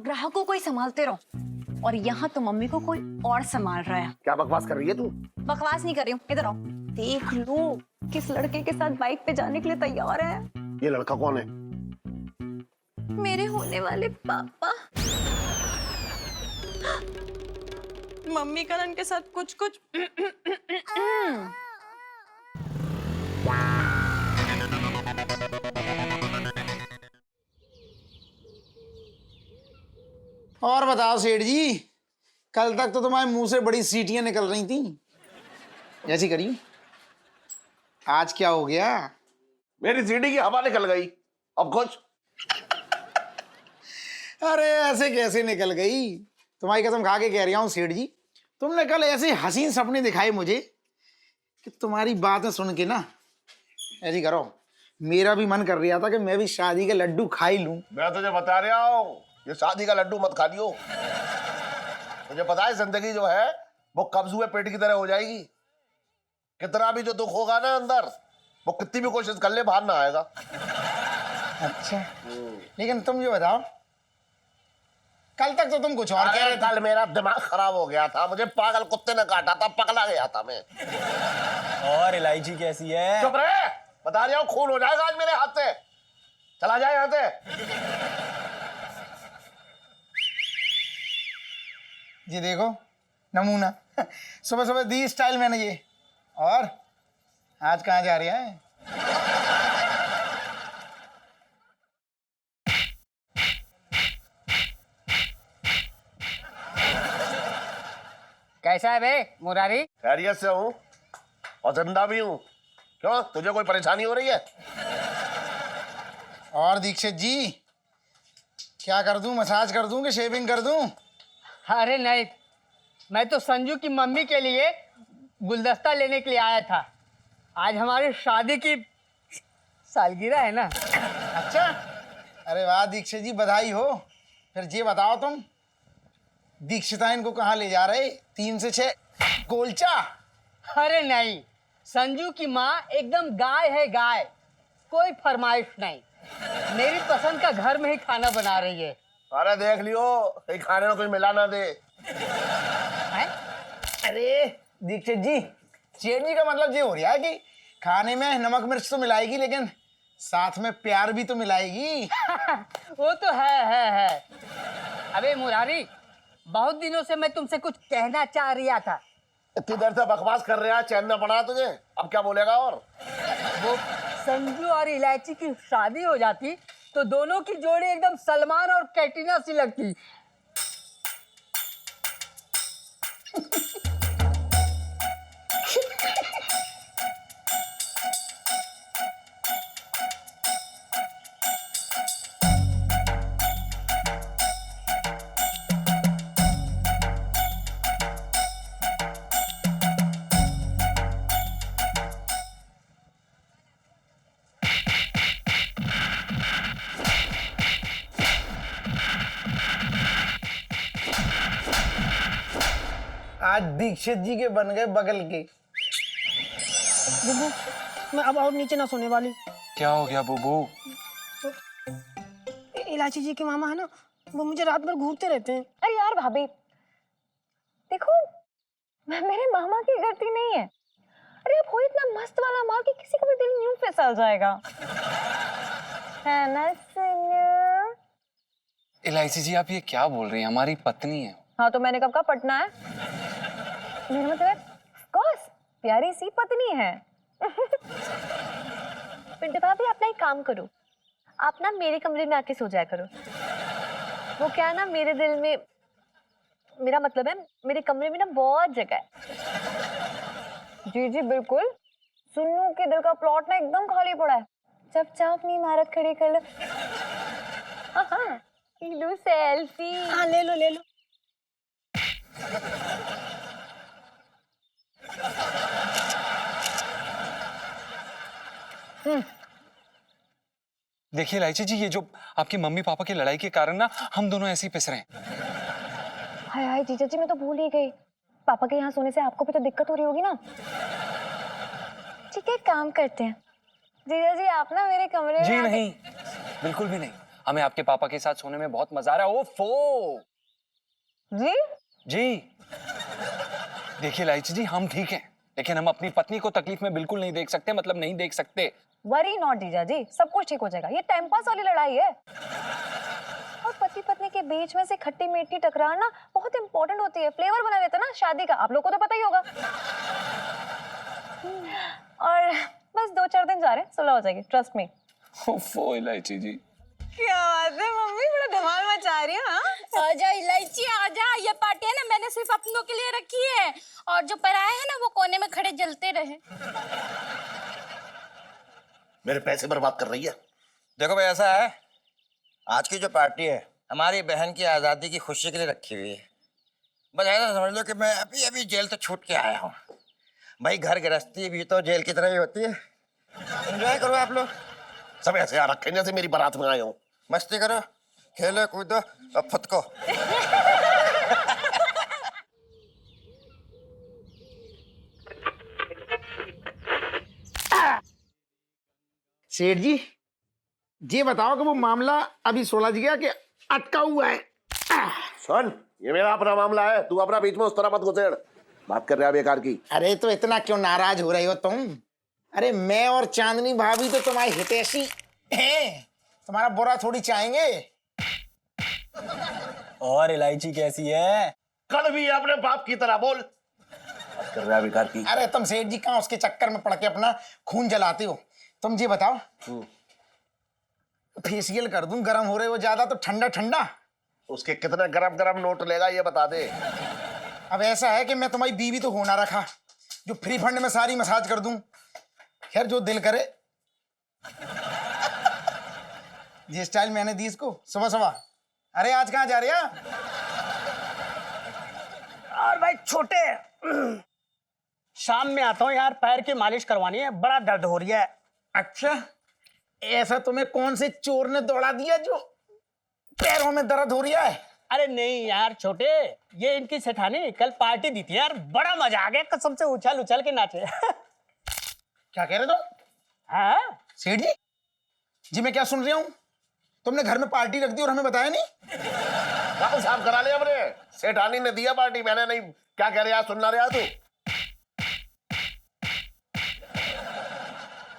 ग्राहकों को ही संभालते रहो और यहाँ तो मम्मी को कोई और संभाल रहा है। क्या बकवास कर रही है तू? बकवास नहीं कर रही हूँ, इधर आओ। देख लो किस लड़के के साथ बाइक पे जाने के लिए तैयार है। ये लड़का कौन है? मेरे होने वाले पापा। मम्मी करण के साथ कुछ कुछ और बताओ सेठ जी, कल तक तो तुम्हारे मुंह से बड़ी सीटियां निकल रही थी, ऐसी करियो। आज क्या हो गया? मेरी सीढ़ी की हवा निकल गई। अब कुछ? अरे ऐसे कैसे निकल गई? तुम्हारी कसम खा के कह रहा हूँ सेठ जी, तुमने कल ऐसे हसीन सपने दिखाए मुझे कि तुम्हारी बातें सुन के ना ऐसी करो, मेरा भी मन कर रहा था कि मैं भी शादी के लड्डू खा ही लूं। मैं तुझे बता रहा हूँ, ये शादी का लड्डू मत खा लियो। मुझे पता है जिंदगी जो है वो कब्ज हुए पेट की तरह हो जाएगी। कितना भी जो दुख होगा ना अंदर, वो कितनी भी कोशिश कर ले बाहर ना आएगा। अच्छा, लेकिन तुम ये बताओ, कल तक तो तुम कुछ और कह रहे थे। कल मेरा दिमाग खराब हो गया था, मुझे पागल कुत्ते ने काटा था, पकड़ा गया था मैं। और इलायची कैसी है? चुप रहे, बता रहा हूँ खून हो जाएगा आज मेरे हाथ से। चला जाए यहाँ से। ये देखो नमूना, सुबह सुबह दी स्टाइल मैंने ये। और आज कहाँ जा रही है? कैसा है बे मुरारी? खैरियत से हूँ और जिंदा भी हूँ। क्यों, तुझे कोई परेशानी हो रही है? और दीक्षित जी, क्या कर दूं? मसाज कर दूं कि शेविंग कर दूं? अरे नहीं, मैं तो संजू की मम्मी के लिए गुलदस्ता लेने के लिए आया था। आज हमारी शादी की सालगिरह है ना। अच्छा, अरे वाह दीक्षित जी, बधाई हो। फिर ये बताओ तुम दीक्षिताइन को कहाँ ले जा रहे? 3 से 6 गोलचा? अरे नहीं, संजू की माँ एकदम गाय है, गाय। कोई फरमाइश नहीं, मेरी पसंद का घर में ही खाना बना रही है। अरे देख लियो, कहीं खाने में कुछ मिला ना दे। है? अरे दीक्षित जी, सेठ जी का मतलब ये हो रहा है कि खाने में नमक मिर्च तो मिलाएगी, लेकिन साथ में प्यार भी तो मिलाएगी। वो तो है। अबे मुरारी, बहुत दिनों से मैं तुमसे कुछ कहना चाह रहा था। इतनी देर से बकवास कर रहा है, चैन न पड़ा तुझे? अब क्या बोलेगा? और वो संजू और इलायची की शादी हो जाती तो दोनों की जोड़ी एकदम सलमान और कैटरीना सी लगती। आज दीक्षित जी के बन गए बगल के। बुबू, मैं अब और नीचे ना सोने वाली। क्या हो गया बुबू? इलायची जी के मामा है ना, वो मुझे रात भर घूरते रहते हैं। अरे यार भाभी, देखो मेरे मामा की गलती नहीं है। अरे आप हो इतना मस्त वाला माल कि किसी का भी दिल यूं फिसल जाएगा, है ना सुनो? इलायची जी, आप ये क्या बोल रही हैं? हमारी पत्नी है। हाँ तो मैंने कब कहा पटना है? मेरा मतलब है ऑफ कोर्स प्यारी सी पत्नी है। पिंटू भाभी, आप ना एक काम करो, आप ना मेरे कमरे में आके सो जाया करो। वो क्या है ना, मेरे दिल में, मेरा मतलब है मेरे कमरे में ना बहुत जगह है। जी जी बिल्कुल, सुन्नू के दिल का प्लॉट ना एकदम खाली पड़ा है। चुपचाप अपनी इमारत खड़ी कर लो। हाँ, लो सेल्फी। हाँ ले लो ले लो। देखिए इलायची जी, ये जो आपकी मम्मी पापा की लड़ाई के कारण ना हम दोनों ऐसे ही पिस रहे हैं। हाय हाय जीजा जी, मैं तो भूल ही गई, पापा के यहाँ सोने से आपको भी तो दिक्कत हो रही होगी ना। ठीक है, काम करते हैं। जीजा जी आप ना मेरे कमरे में जी नहीं, बिल्कुल भी नहीं। हमें आपके पापा के साथ सोने में बहुत मजा आ रहा है। ओफो जी जी। देखिए इलायची जी, हम ठीक हैं, लेकिन हम अपनी पत्नी को तकलीफ में बिल्कुल नहीं देख सकते, मतलब नहीं देख सकते। वरी नॉट जीजा जी, सब कुछ ठीक हो जाएगा। ये टाइम पास वाली लड़ाई है। और पति पत्नी के बीच में से खट्टी मीठी टकरार ना बहुत इंपॉर्टेंट होती है, फ्लेवर बना देता है ना शादी का, आप लोग को तो पता ही होगा। और बस 2-4 दिन जा रहे हैं, सुलह हो जाएगी, ट्रस्ट मी। ओफो इलायची जी। क्या बात है मम्मी, बड़ा धमाल मचा रही है। आजा इलायची आजा, ये पार्टी है ना मैंने सिर्फ अपनों के लिए रखी है, और जो पराए हैं ना वो कोने में खड़े जलते रहे। मेरे पैसे बर्बाद कर रही है। देखो भाई, ऐसा है, आज की जो पार्टी है हमारी बहन की आज़ादी की खुशी के लिए रखी हुई है। बस ऐसा समझ लो कि मैं अभी अभी जेल से छूट के आया हूँ। भाई घर गृहस्थी भी तो जेल की तरह ही होती है। एंजॉय करो आप लोग, सब ऐसे आ रखे जैसे मेरी बारात में आए हो। मस्ती करो, खेलो कूदो और फुदको। सेठ जी, ये बताओ कि वो मामला अभी सुलझ गया कि अटका हुआ है? सुन, ये मेरा अपना मामला है, तू अपना बीच में उस तरह मत घुसेड़। बात कर रहा है बेकार की। अरे तो इतना क्यों नाराज हो रहे हो तुम? अरे मैं और चांदनी भाभी तो तुम्हारी हितैषी हैं, तुम्हारा बुरा थोड़ी चाहेंगे। और इलायची कैसी है? कड़वी है अपने बाप की तरह, बोल। बात कर रहा है बेकार की। अरे तुम सेठ जी कहाँ उसके चक्कर में पड़ के अपना खून जलाते हो? तुम ये बताओ, फेशियल कर दूं, गर्म हो रहे हो ज्यादा तो ठंडा ठंडा। उसके कितने गरम गरम नोट लेगा ये बता दे। अब ऐसा है कि मैं तुम्हारी बीवी तो हो ना रखा जो फ्री फंड में सारी मसाज कर दूं। खैर जो दिल करे। ये स्टाइल मैंने दी इसको सुबह सुबह। अरे आज कहाँ जा रहे हैं? और भाई छोटे, शाम में आता हूँ यार, पैर की मालिश करवानी है, बड़ा दर्द हो रही है। अच्छा, ऐसा तुम्हें कौन से चोर ने दौड़ा दिया जो पैरों में दर्द हो रहा है? अरे नहीं यार छोटे, ये इनकी सेठानी कल पार्टी दी थी यार, बड़ा मजा आ गया, कसम से उछल उछल के नाचे। क्या कह रहे तुम? हाँ सेठ जी, जी मैं क्या सुन रहा हूँ? तुमने घर में पार्टी रख दी और हमें बताया नहीं? काम साफ करा ले हमने। सेठानी ने दिया पार्टी, मैंने नहीं। क्या कह रहा, सुन ना रहा तू?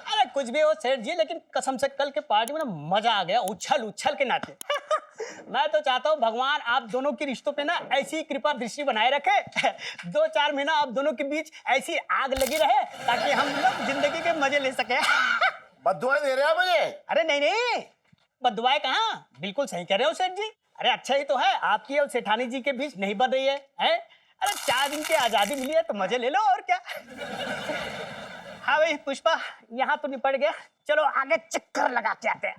अरे कुछ भी हो सेठ जी, लेकिन कसम से कल के पार्टी में ना मजा आ गया, उछल उछल के नाचे। मैं तो चाहता हूँ भगवान आप दोनों के रिश्तों पे ना ऐसी कृपा दृष्टि बनाए रखे। 2-4 महीना आप दोनों के बीच ऐसी आग लगी रहे ताकि हम लोग जिंदगी के मजे ले सके। बद्दुआएं दे रहे हैं मुझे? अरे नहीं नहीं, बदुआएं कहाँ, बिल्कुल सही कह रहे हो सेठ जी। अरे अच्छा ही तो है, आपकी और सेठानी जी के बीच नहीं बन रही है, हैं? अरे 4 दिन की आजादी मिली है तो मजे ले लो, और क्या। हाँ भाई पुष्पा, यहाँ तो निपट गया, चलो आगे चक्कर लगा के आते हैं।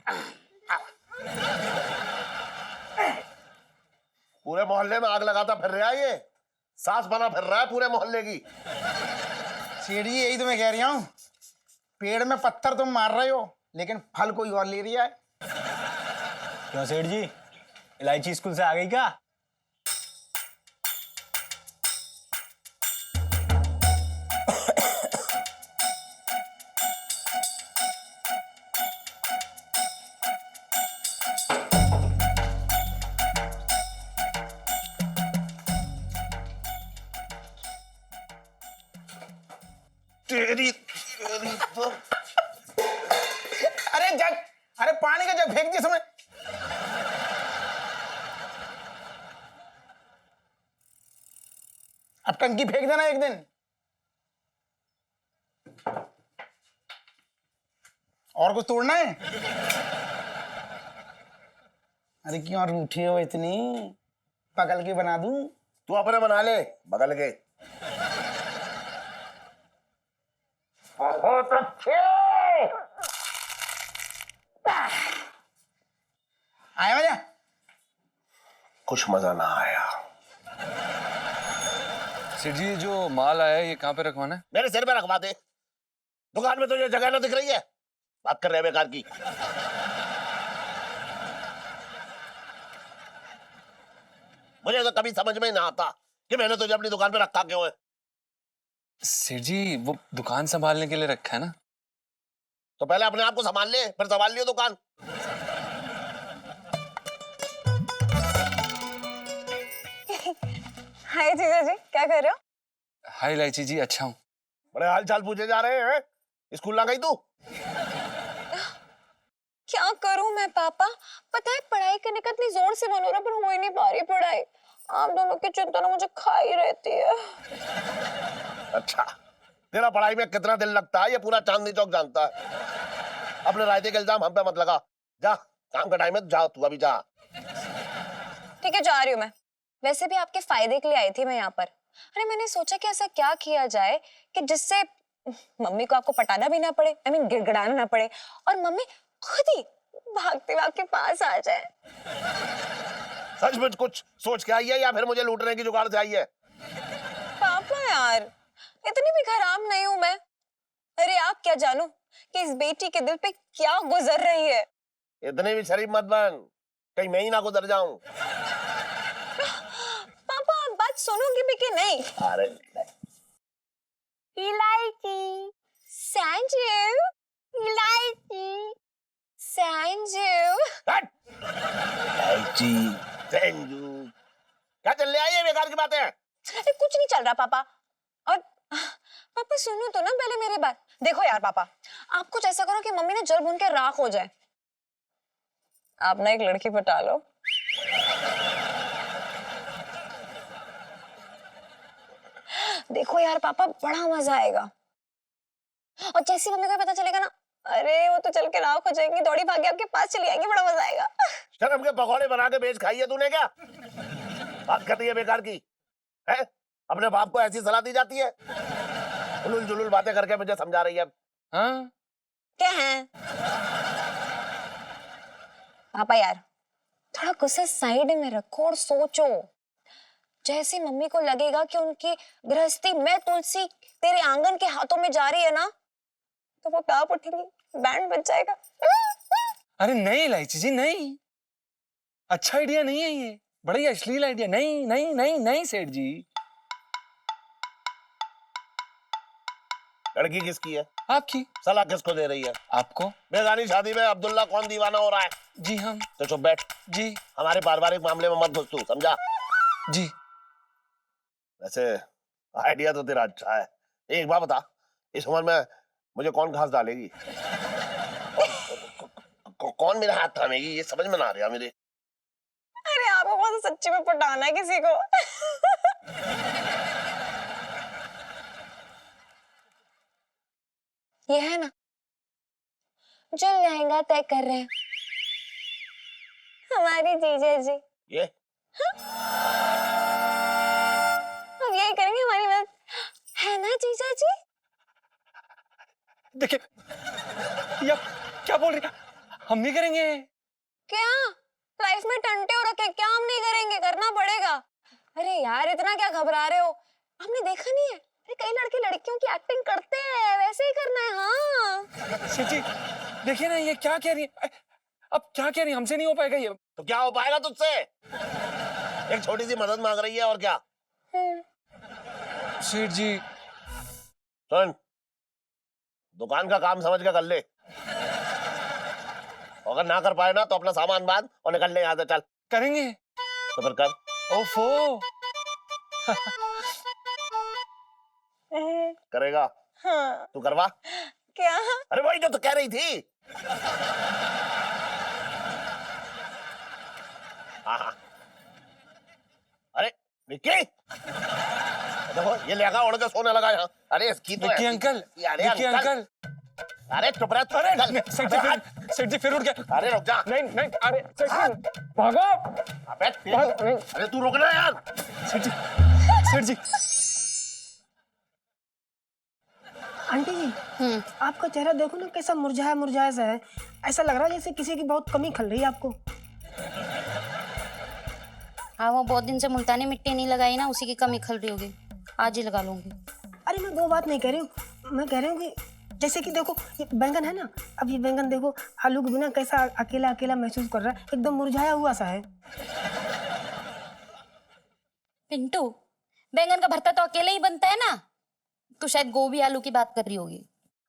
पूरे मोहल्ले में आग लगाता फिर रहा है ये, सांस बना फिर रहा है पूरे मोहल्ले की। सेठ जी यही तो मैं कह रही हूँ, पेड़ में पत्थर तुम मार रहे हो लेकिन फल कोई और ले रहा है। क्यों सेठ जी, इलायची स्कूल से आ गई क्या? तेरी तो अरे जग, अरे पानी का जग फेंक दिया समय। अब टंकी फेंक देना एक दिन। और कुछ तोड़ना है? अरे क्यों रूठी हो इतनी? पकड़ के बना दूं? तू अपने बना ले बगल के। बहुत अच्छे। आया मजा? कुछ मजा ना आया। सेठ जी, जो माल आया है ये कहाँ पे रखवाना है? मेरे सिर पे रखवा दे। दुकान में तो ये जगह ना दिख रही है, बात कर रहे हैं बेकार की। मुझे तो कभी समझ में ही ना आता कि मैंने तुझे अपनी दुकान पे रखा क्यों है। सेठ जी, वो दुकान संभालने के लिए रखा है ना। तो पहले अपने आप को संभाल ले, फिर संभाल लियो दुकान। हाय जीजा जी, क्या कर रहे हो? हाय इलायची जी, अच्छा हूँ। बड़े हाल चाल पूछे जा रहे हैं। स्कूल ना गई तू? क्या करूं मैं पापा? पता है पढ़ाई करने का इतनी जोर से मन हो रहा पर हो ही नहीं पा रही पढ़ाई। आप दोनों की चिंता ना मुझे खा ही रहती है। अच्छा, तेरा पढ़ाई में कितना दिल लगता है ये पूरा चांदनी चौक जानता है। अपने रायते का इल्जाम हम पे मत लगा। जा, काम का टाइम है, जा तू अभी जा। ठीक है, जा रही हूँ मैं। वैसे भी आपके फायदे के लिए आई थी मैं यहाँ पर। अरे मैंने सोचा कि ऐसा क्या किया जाए कि जिससे मम्मी को आपको पटाना भी ना पड़े, I mean गिड़गिड़ाना ना पड़े, और मम्मी खुद ही भागते आपके पास आ जाए। सचमुच कुछ सोच के आई है या फिर मुझे लूटने की जुगाड़ से आई है? पापा यार, इतनी भी खराब नहीं हूं मैं। अरे आप क्या जानो कि इस बेटी के दिल पे क्या गुजर रही है। इतने भी शरीफ मत बन, कहीं मैं ही ना गुजर जाऊं। पापा आप बात सुनोगे भी कि नहीं? अरे इलायची, संजू, इलायची, संजू। हट! इलायची, संजू, क्या चल रहा है ये बेकार की बातें? अरे कुछ नहीं चल रहा पापा। और पापा सुनो तो ना पहले मेरी बात। देखो यार पापा, आप कुछ ऐसा करो कि मम्मी ना जल भून के राख हो जाए। आप ना एक लड़की पटा लो। देखो यार पापा, बड़ा मजा आएगा। और जैसे मम्मी को पता चलेगा ना, अरे वो तो चल के राख हो जाएंगी, दौड़ी भागे आपके पास चली आएंगी, बड़ा मजा आएगा। शर्म के पकौड़े बना के बेच खाई है तूने क्या? बात करती है बेकार की है? अपने बाप को ऐसी सलाह दी जाती है? उलूल जुलूल बातें करके मुझे समझा रही है। हाँ क्या है पापा यार, थोड़ा गुस्सा साइड में रखो और सोचो। जैसे मम्मी को लगेगा कि उनकी गृहस्थी मैं तुलसी तेरे आंगन के हाथों में जा रही है ना, तो वो प्यार उठेंगी, बैंड बज जाएगा। अरे नहीं इलायची जी, नहीं, अच्छा आइडिया नहीं है ये, बड़ा ही अश्लील आइडिया। नहीं नहीं नहीं नहीं सेठ जी। लड़की किसकी है? आपकी। सलाह किसको दे रही है? आपको। बेगानी शादी में अब्दुल्ला कौन दीवाना हो रहा है? जी हम। तो चुप बैठ। जी। हमारे पारिवारिक मामले में मत घुस तू, समझा? जी। वैसे आइडिया तो तेरा अच्छा है। एक बात बता, इस उम्र में मुझे कौन घास डालेगी? कौन मेरा हाथ थामेगी? ये समझ में ना आ रहा मेरे। अरे आपको कौन सा सच्ची में पटाना है किसी को? ये है ना जो लहंगा तय कर रहे हैं, हमारी जीजा जी। ये अब यही करेंगे हमारी मदद, है ना जीजा जी? देखिए या क्या बोल रही है? हम नहीं करेंगे। क्या लाइफ में टंटे हो रखे, क्या हम नहीं करेंगे? करना पड़ेगा। अरे यार इतना क्या घबरा रहे हो? आपने देखा नहीं है? अरे कई लड़के लड़कियों की एक्टिंग करते हैं, वैसे ही करना है। हाँ सेठ जी देखिए ना, ये क्या कह रही है? अब क्या कह रही है? हमसे नहीं हो पाएगा ये। तो क्या हो पाएगा तुझसे? एक छोटी सी मदद मांग रही है और क्या? सेठ जी सुन, दुकान का काम समझ के कर ले। अगर ना कर पाए ना तो अपना सामान बांध और निकल ले यहाँ से। चल। करेंगे तो फिर कर। ओफो करेगा? हाँ। तू करवा। क्या? अरे वही जो तो कह रही थी। हाँ। अरे विक्की, देखो ये लहंगा ओढ़ के सोने लगा यहाँ। अरे इसकी तो विक्की अंकल, विक्की अंकल। अरे चुप रह। अरे सेठ जी फिर उठ गए। अरे रुक जा। नहीं नहीं, अरे सेठ जी भागो। अरे तू रुकना यार। सेठ जी आंटी जी, आपका चेहरा देखो ना कैसा मुरझाया मुरझाया सा है। ऐसा लग रहा है जैसे किसी की बहुत कमी खल रही है आपको। हाँ, वो बहुत दिन से मुल्तानी मिट्टी नहीं लगाई ना, उसी की कमी खल रही होगी। आज ही लगा लूंगी। अरे मैं वो बात नहीं कह रही हूँ, मैं कह रही हूँ कि जैसे कि देखो ये बैंगन है ना, अब ये बैंगन देखो आलू के बिना कैसा अकेला अकेला महसूस कर रहा है, एकदम मुरझाया हुआ सा है। पिंटू, बैंगन का भरता तो अकेले ही बनता है ना, तो शायद गोभी आलू की बात कर रही होगी।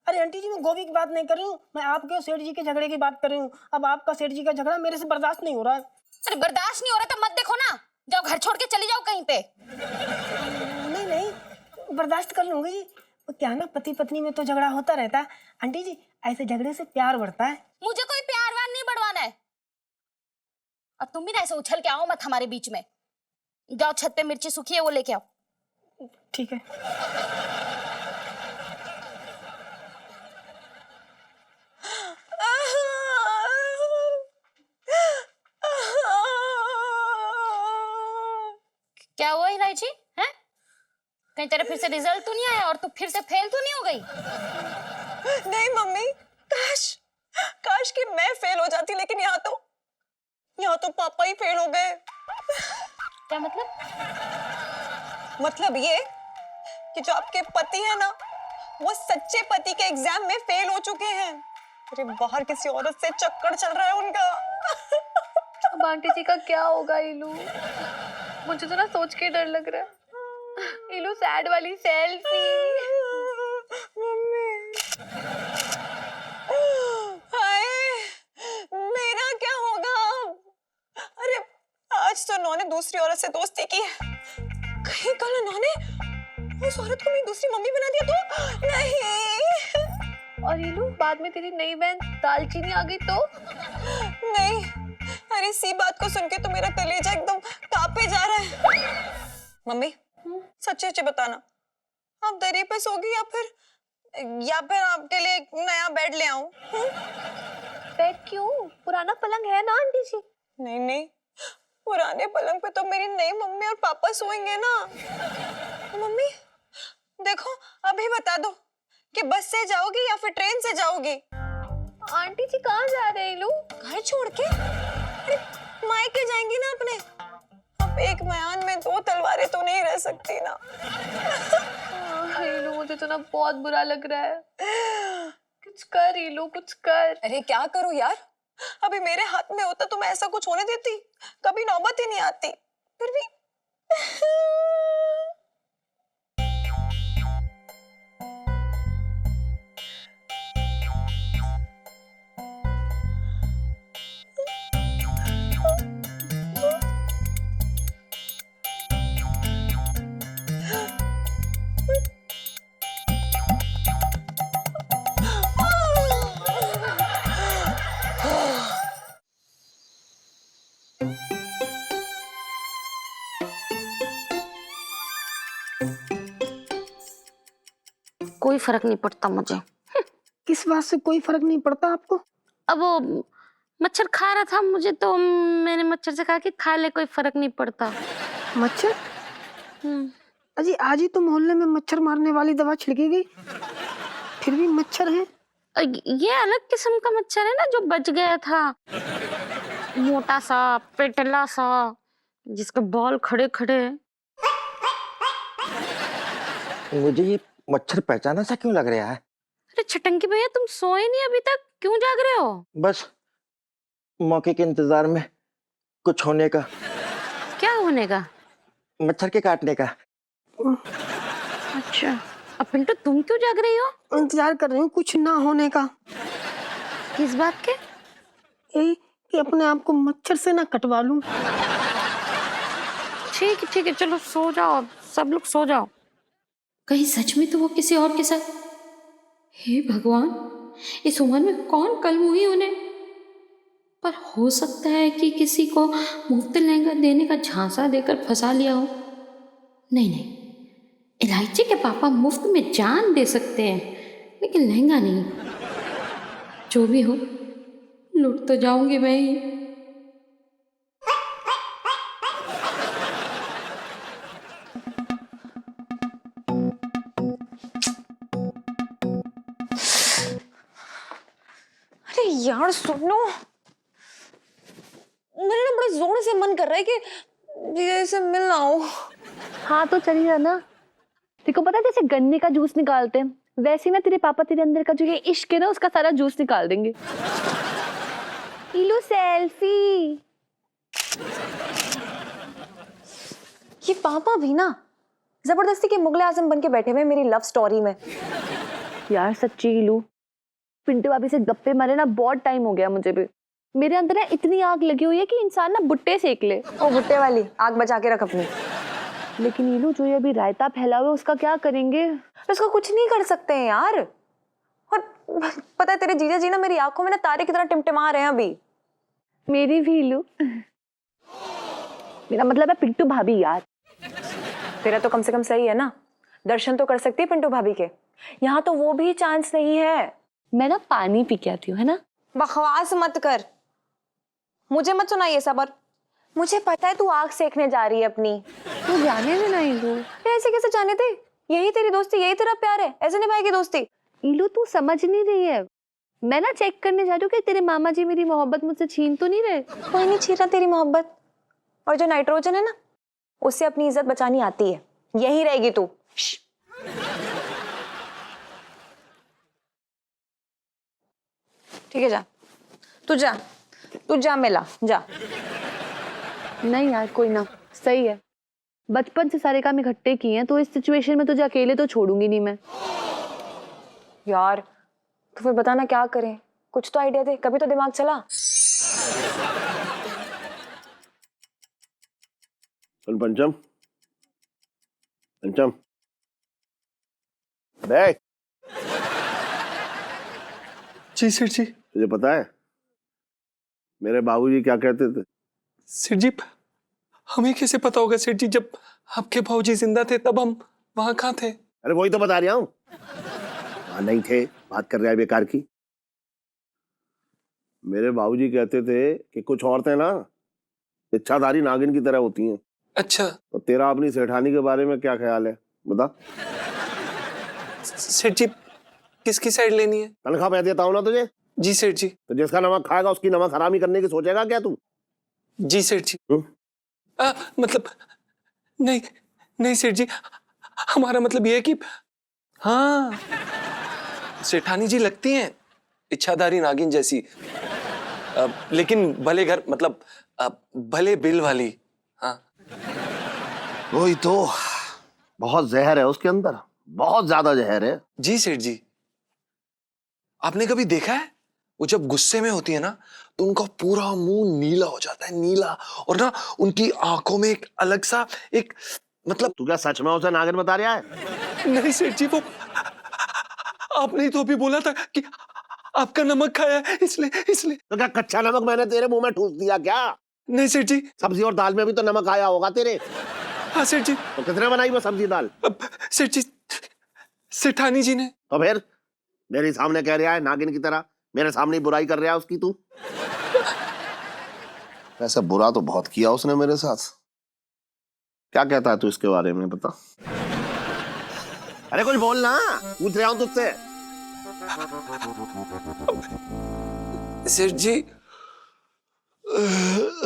अरे आंटी जी मैं गोभी की बात नहीं कर रही हूँ, मैं आपके और सेठ जी के झगड़े की बात कर रही हूँ। अब आपका सेठ जी का झगड़ा मेरे से बर्दाश्त नहीं हो रहा है। अरे बर्दाश्त नहीं हो रहा तो मत देखो ना, जाओ घर छोड़ के चली जाओ कहीं पे। बर्दाश्त कर लूंगी जी। वो क्या ना, पति पत्नी में तो झगड़ा होता रहता है आंटी जी, ऐसे झगड़े से प्यार बढ़ता है। मुझे कोई प्यार वार नहीं बढ़वाना है। और तुम भी ना ऐसे उछल के आओ मत हमारे बीच में। जाओ छत पे मिर्ची सूखी है वो लेके आओ। ठीक है। क्या हुआ इलायची? हैं? कहीं तेरा फिर से रिजल्ट तो नहीं आया और तू फिर से फेल तो नहीं हो गई? नहीं मम्मी, काश कि मैं फेल हो जाती, लेकिन यहाँ तो पापा ही फेल हो गए। क्या मतलब? मतलब ये कि जो आपके पति है ना, वो सच्चे पति के एग्जाम में फेल हो चुके हैं। अरे बाहर किसी औरत से चक्कर चल रहा है उनका। अब आंटी जी का क्या होगा इलू? मुझे तो ना सोच के डर लग रहा है। इलू सैड वाली सेल्फी। मम्मी, हाय, मेरा क्या होगा? अरे आज तो उन्होंने दूसरी औरत से दोस्ती की है, कहीं कल उन्होंने उस औरत को मेरी दूसरी मम्मी बना दिया तो? नहीं। और इलू बाद में तेरी नई बहन दालचीनी आ गई तो? नहीं, अरे इसी बात को सुन के तो मेरा कलेजा एकदम कांपे जा रहा है। मम्मी, सच्चे सच्चे बताना, आप दरी पे सोगी या फिर आपके लिए एक नया बेड ले आऊं? बेड क्यों? पुराना पलंग है ना आंटी जी। नहीं नहीं, पुराने पलंग पे तो मेरी नई मम्मी और पापा सोएंगे ना। मम्मी देखो, अभी बता दो कि बस से जाओगी या फिर ट्रेन से जाओगी? आंटी जी कहाँ जा रहे हैं इलू? घर छोड़ के? अरे मायके जाएंगी ना अपने। अब एक म्यान में दो तलवारें तो नहीं रह सकती ना। इलू मुझे तो ना बहुत बुरा लग रहा है। कुछ कर इलू, कुछ कर। अरे क्या करूं यार, अभी मेरे हाथ में होता तो मैं ऐसा कुछ होने देती? कभी नौबत ही नहीं आती। फिर भी कोई फर्क नहीं पड़ता मुझे। किस बात से कोई फर्क नहीं पड़ता आपको? अब वो मच्छर खा रहा था मुझे, तो मैंने मच्छर से कहा कि खा ले, कोई फर्क नहीं पड़ता। मच्छर? अजी आज ही तो मोहल्ले में मच्छर मारने वाली दवा छिड़की गई, फिर भी मच्छर है। ये अलग किस्म का मच्छर है ना जो बच गया था, मोटा सा पेटला सा जिसके बाल खड़े खड़े। मुझे ये मच्छर पहचाना सा क्यों लग रहा है? अरे छटंकी भैया, तुम सोए नहीं अभी तक, क्यों जाग रहे हो? बस मौके के इंतजार में कुछ होने का। क्या होने का? मच्छर के काटने का। अच्छा, अब पिंटू तुम क्यों जाग रही हो? इंतजार कर रही हूँ कुछ ना होने का। किस बात के? यही कि अपने आप को मच्छर से ना कटवा लूं। ठीक है, चलो सो जाओ, अब सब लोग सो जाओ। कहीं सच में तो वो किसी और के साथ? हे भगवान, इस उम्र में कौन कलम हुई उन्हें? पर हो सकता है कि किसी को मुफ्त लहंगा देने का झांसा देकर फंसा लिया हो। नहीं, इलायची के पापा मुफ्त में जान दे सकते हैं, लेकिन लहंगा नहीं। जो भी हो, लुट तो जाऊंगी मैं ही। अरे यार सुनो, मेरा ना बड़ा जोर से मन कर रहा है कि जीजा से मिल आओ। हाँ तो चलिए ना। तेरे को पता है जैसे गन्ने का जूस निकालते हैं, वैसे ना तेरे पापा तेरे अंदर का जो ये इश्क है ना, उसका सारा जूस निकाल देंगे। इलू सेल्फी। ये पापा भी ना जबरदस्ती के मुगले आजम बन के बैठे हुए मेरी लव स्टोरी में। यार सच्ची इलू, पिंटू भाभी से गप्पे मारे ना बहुत टाइम हो गया मुझे भी। मेरे अंदर ना इतनी आग लगी हुई है कि इंसान ना बुट्टे सेक ले। ओ बुट्टे वाली आग बचा के रख अपनी। लेकिन नीलू जो ये अभी रायता फैला हुआ है उसका क्या करेंगे? इसका कुछ नहीं कर सकते हैं यार। और पता है तेरे जीजा जी ना मेरी आंखों में ना तारे की तरह टिमटिमा रहे हैं अभी। मेरी भी नीलू। मेरा मतलब है पिंटू भाभी यार। तेरा तो कम से कम सही है ना, दर्शन तो कर सकती है पिंटू भाभी के। यहाँ तो वो भी चांस नहीं है। मैं ना पानी पी के आती हूँ, है ना? बकवास मत कर, मुझे मत सुना ये सब। और मुझे पता है तू आग सेकने जा रही है अपनी। तू जाने दे ना ईलू। ऐसे कैसे जाने दे? यही तेरी दोस्ती, यही तेरा प्यार है, ऐसे निभाएगी दोस्ती? ईलू तू समझ नहीं रही है। मैं ना चेक करने जा रही हूँ कि तेरे मामा जी मेरी मोहब्बत मुझसे छीन तो नहीं रहे। कोई नहीं छीन रहा तेरी मोहब्बत। और जो नाइट्रोजन है ना, उससे अपनी इज्जत बचानी आती है। यही रहेगी तू। ठीक है जा, तू जा मिला जा। नहीं यार कोई ना, सही है। बचपन से सारे काम इकट्ठे किए हैं तो इस सिचुएशन में तुझे अकेले तो छोड़ूंगी नहीं मैं। यार तो फिर बता ना क्या करें, कुछ तो आइडिया दे, कभी तो दिमाग चला। सुन पंचम, पंचम देख। जी सेठ जी। तुझे पता है मेरे बाबूजी क्या कहते थे? सेठ जी हमें कैसे पता होगा सेठ जी, जब आपके बाबूजी जिंदा थे तब हम वहां कहाँ थे? अरे वही तो बता रहा हूँ, वहां नहीं थे, बात कर रहा है बेकार की। मेरे बाबूजी कहते थे कि कुछ औरतें ना इच्छाधारी नागिन की तरह होती हैं। अच्छा। तो तेरा अपनी सेठानी के बारे में क्या ख्याल है बता? सेठ जी किसकी साइड लेनी है? तनख्वाह मैं देता हूँ ना तुझे। जी सेठ जी। तो जिसका नमक खाएगा उसकी नमक हरामी करने की सोचेगा क्या तू? जी सेठ जी। मतलब नहीं नहीं सेठ जी, हमारा मतलब ये है कि हाँ सेठानी जी लगती हैं इच्छाधारी नागिन जैसी, लेकिन भले घर, मतलब भले बिल वाली। हाँ वही तो, बहुत जहर है उसके अंदर, बहुत ज्यादा जहर है। जी सेठ जी। आपने कभी देखा है वो जब गुस्से में होती है ना तो उनका पूरा मुंह नीला हो जाता है, नीला, और ना उनकी आंखों में एक अलग सा एक, मतलब। तू क्या सच में उसे नागिन बता रहा है? नहीं सेठ जी, वो आपने ही तो अभी बोला था कि आपका नमक खाया है इसलिए। तो क्या कच्चा नमक मैंने तेरे मुंह में ठूस दिया क्या? नहीं सेठ जी। सब्जी और दाल में भी तो नमक आया होगा तेरे। हाँ सेठ जी। तो कितने बनाई वो सब्जी दाल? सेठ जी सेठानी जी ने। तो फिर मेरे सामने कह रहा है नागिन की तरह, मेरे सामने बुराई कर रहा है उसकी तू। ऐसा बुरा तो बहुत किया उसने मेरे साथ। क्या कहता है तू इसके बारे में बता? अरे कुछ बोल ना, पूछ रहा हूं तुझसे। सेठ जी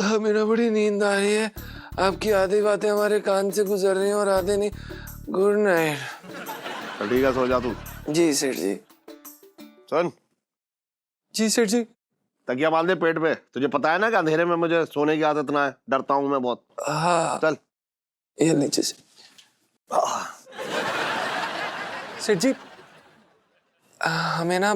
हमें ना बड़ी नींद आ रही है, आपकी आधी बातें हमारे कान से गुजर रही हैं और आधे नहीं। Good night. तो ठीक है, सो जा तू। जी सेठ जी। सुन। जी सेठ जी। तकिया बांध दे पेट पे, तुझे पता है ना कि अंधेरे में मुझे सोने की आदत ना है, डरता हूं मैं बहुत। हाँ चल ये नीचे से। सेठ जी हमें ना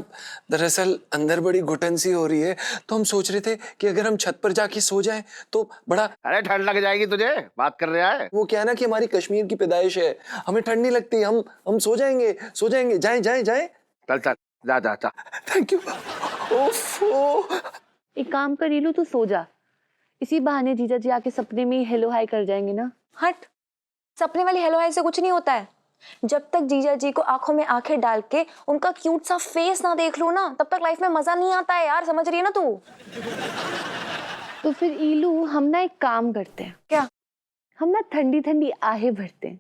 दरअसल अंदर बड़ी घुटन सी हो रही है, तो हम सोच रहे थे कि अगर हम छत पर जाके सो जाएं तो बड़ा। अरे ठंड लग जाएगी तुझे, बात कर रहा है। वो क्या है ना कि हमारी कश्मीर की पैदाइश है, हमें ठंड नहीं लगती, हम सो जाएंगे। जाएं। चल जा। Thank you. ओफो। एक काम कर लीलू, तू सो जा, इसी बहाने जीजा जी आके सपने में हेलो हाय कर जाएंगे ना। हट, सपने वाली हेलो हाय से कुछ नहीं होता है। जब तक जीजा जी को आंखों में आंखें डाल के उनका क्यूट सा फेस ना देख लो ना, तब तक लाइफ में मजा नहीं आता है यार, समझ रही है ना तू? तो फिर ईलू हम ना एक काम करते हैं। क्या? हम ना ठंडी ठंडी आहें भरते हैं।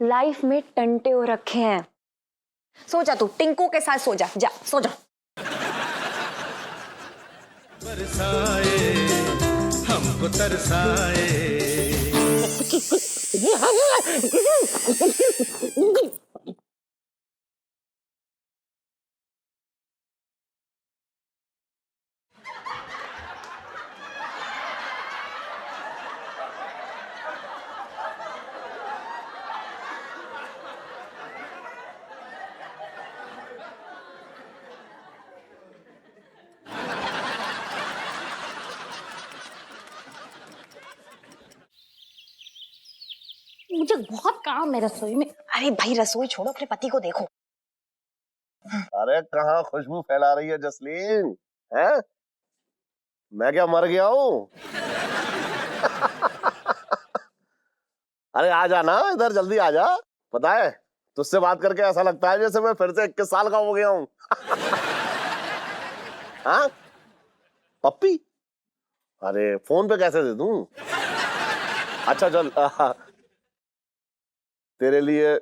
लाइफ में टंटे हो रखे हैं। सो जा तू, टिंकू के साथ सो जा, सो जा। बरसाए हमको तरसाए। मुझे बहुत काम है रसोई में। अरे भाई रसोई छोड़ो, अपने पति को देखो। अरे कहाँ खुशबू फैला रही है जसलीन, है? मैं क्या मर गया हूँ? अरे आ जा ना इधर, जल्दी आ जा। पता है तुझसे बात करके ऐसा लगता है जैसे मैं फिर से 21 साल का हो गया हूँ। हाँ पप्पी? अरे फोन पे कैसे दे दूं? अच्छा चल तेरे लिए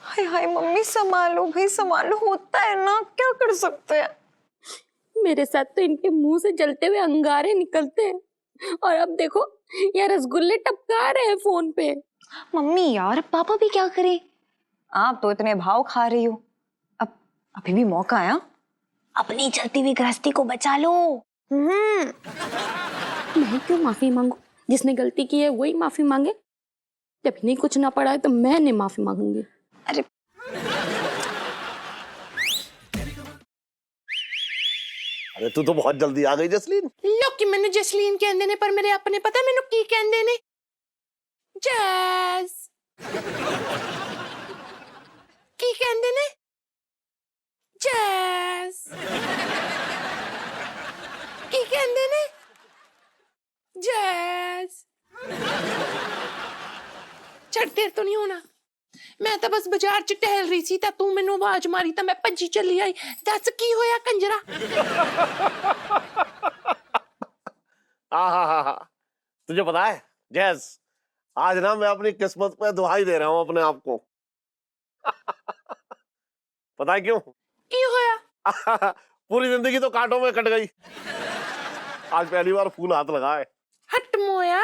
हाय हाय मम्मी, संभालो भाई संभालो, होता है ना, क्या कर सकते हैं। मेरे साथ तो इनके मुंह से जलते हुए अंगारे निकलते हैं, और अब देखो ये रसगुल्ले टपका रहे हैं फोन पे। मम्मी यार, पापा भी क्या करे, आप तो इतने भाव खा रही हो। अब अभी भी मौका है, अपनी चलती हुई गृहस्थी को बचा लो। मैं क्यों माफी मांगू? जिसने गलती की है वही माफी मांगे। जब नहीं कुछ ना पड़ा है तो मैं नहीं माफी मांगूंगी। अरे अरे तू तो बहुत जल्दी आ गई जसलीन। लोकी मैंने जसलीन कहंदे ने, पर मेरे अपने पता है मैंने की कहंदे ने? जैस की कहंदे ने? जैस की कहंदे ने? जैस चढ़ते तो नहीं होना। मैं तो बस बाजार च टहल रही सी, तू मैनू आवाज मारी तो मैं भज्जी चली आई। दस की होया कंजरा? हाँ तुझे पता है जैस, आज ना मैं अपनी किस्मत पे दुहाई दे रहा हूँ अपने आप को। पता है क्यों? की होया? पूरी जिंदगी तो कांटों में कट गई, आज पहली बार फूल हाथ लगा है। हट मोया।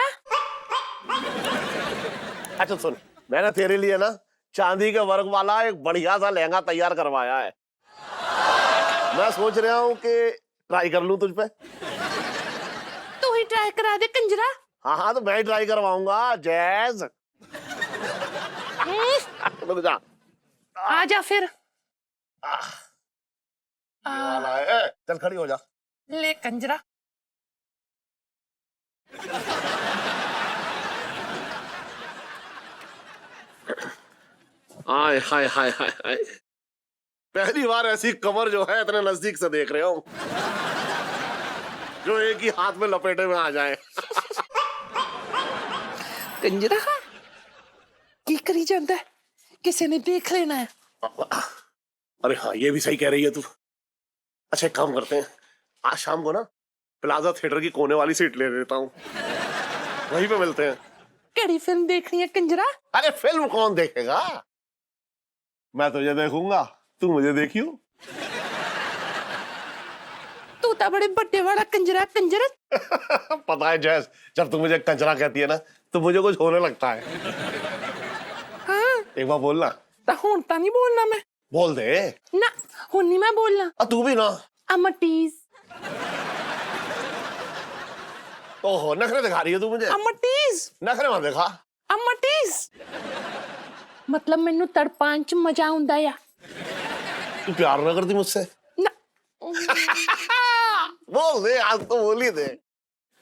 अच्छा सुन, मैंने तेरे लिए ना चांदी के वर्क वाला एक बढ़िया सा लहंगा तैयार करवाया है। मैं सोच रहा हूँ कि ट्राई कर लूं तुझ पे। तू ही ट्राई करा दे कंजरा। हाँ तो मैं ही ट्राई करवाऊंगा जैज। रुक जा। आ जा फिर। वाला है, चल खड़ी हो जा। ले कंजरा। हाय हाय हाय हाय हाय, पहली बार ऐसी कमर जो है इतने नजदीक से देख रहे हो, जो एक ही हाथ में लपेटे में आ जाए। कंजरा की करी जाता है, किसी ने देख लेना है। अरे हाँ ये भी सही कह रही है तू। अच्छा एक काम करते हैं, आज शाम को ना प्लाजा थिएटर की कोने वाली सीट ले लेता हूँ, वहीं पे मिलते हैं। केड़ी फिल्म देखनी है कंजरा? अरे फिल्म कौन देखेगा, मैं तुझे देखूंगा, तू मुझे देखियो। तू तो बड़े बड़े वाला कंजरा कंजर। पता है जैस, जब तू मुझे कंजरा कहती है ना तो मुझे कुछ होने लगता है। हाँ एक बार बोलना। तो हुन तो नहीं बोलना मैं। बोल दे ना, हुन नहीं मैं बोलना। तू भी ना। अमटीज। ओहो नखरे दिखा रही है तू मुझे। अमटीज नखरे मत दिखा। अमटीज मतलब मैनू तड़पान च मजा आउंदा या। तू प्यार ना करती मुझसे? ना। बोल दे, आज तो बोल ही दे।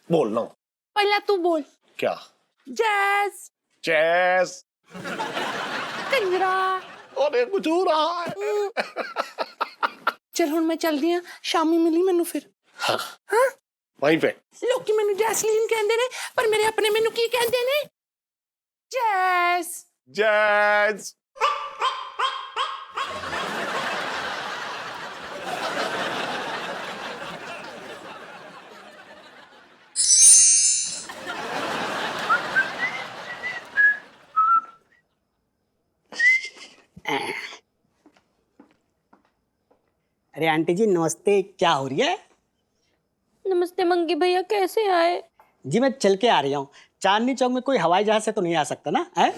बोल ना। पहला तू बोल। क्या? जैस। जैस। कंजरा। अरे कुछ हो रहा है। चल हुन मैं चल दिया, शामी मिली मैनू फिर। हाँ। हाँ? वहीं पे। लोकी मैनू जैसलीन कहंदे ने, पर मेरे अपने मैनू की कहंदे ने? जैस। जैस। अरे आंटी जी नमस्ते, क्या हो रही है? नमस्ते मंगी भैया, कैसे आए? जी मैं चल के आ रही हूँ। चांदनी चौक में कोई हवाई जहाज से तो नहीं आ सकता ना है?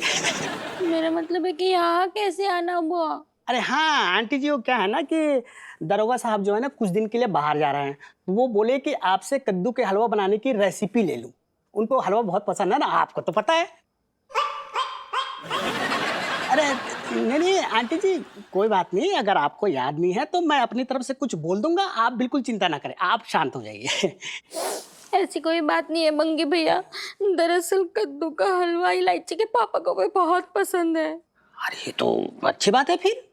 मेरा मतलब है कि यहाँ कैसे आना हुआ? अरे हाँ आंटी जी, वो क्या है ना कि दरोगा साहब जो है ना कुछ दिन के लिए बाहर जा रहे हैं, तो वो बोले कि आपसे कद्दू के हलवा बनाने की रेसिपी ले लूं। उनको हलवा बहुत पसंद है ना, आपको तो पता है। अरे नहीं नहीं आंटी जी, कोई बात नहीं, अगर आपको याद नहीं है तो मैं अपनी तरफ से कुछ बोल दूंगा, आप बिल्कुल चिंता ना करें, आप शांत हो जाइए। ऐसी कोई बात नहीं है मंगी भैया। दरअसल कद्दू का हलवा इलायची के पापा को भी बहुत पसंद है। अरे ये तो अच्छी बात है फिर।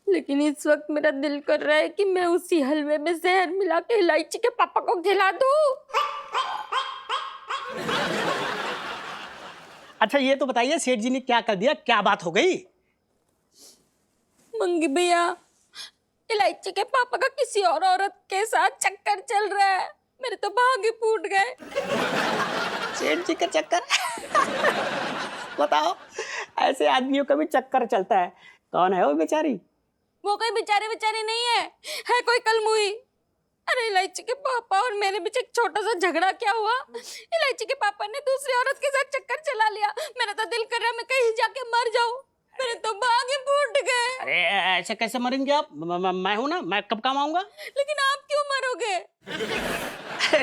लेकिन इस वक्त मेरा दिल कर रहा है कि मैं उसी हलवे में जहर मिला के इलायची के पापा को खिला दूं। अच्छा ये तो बताइए सेठ जी ने क्या कर दिया, क्या बात हो गई? मंगी भैया, इलायची के पापा का किसी और औरत के साथ चक्कर चल रहा है। मेरे तो भाग ही फूट गए। सेठ जी का चक्कर? बताओ, ऐसे आदमियों का भी चक्कर चलता है। कौन है वो बेचारी? वो कोई बेचारे नहीं है कोई कलमुही। अरे इलायची के पापा और मेरे बीच एक छोटा सा झगड़ा क्या हुआ, इलायची के पापा ने दूसरी औरत के साथ चक्कर चला लिया। मेरा तो दिल कर रहा है मैं कहीं जाके मर जाऊं। मेरे तो भाग ही फूट गए। अरे ऐसे कैसे मरेंगे आप? मैं हूं ना, मैं कब काम आऊंगा? लेकिन आप क्यों मरोगे?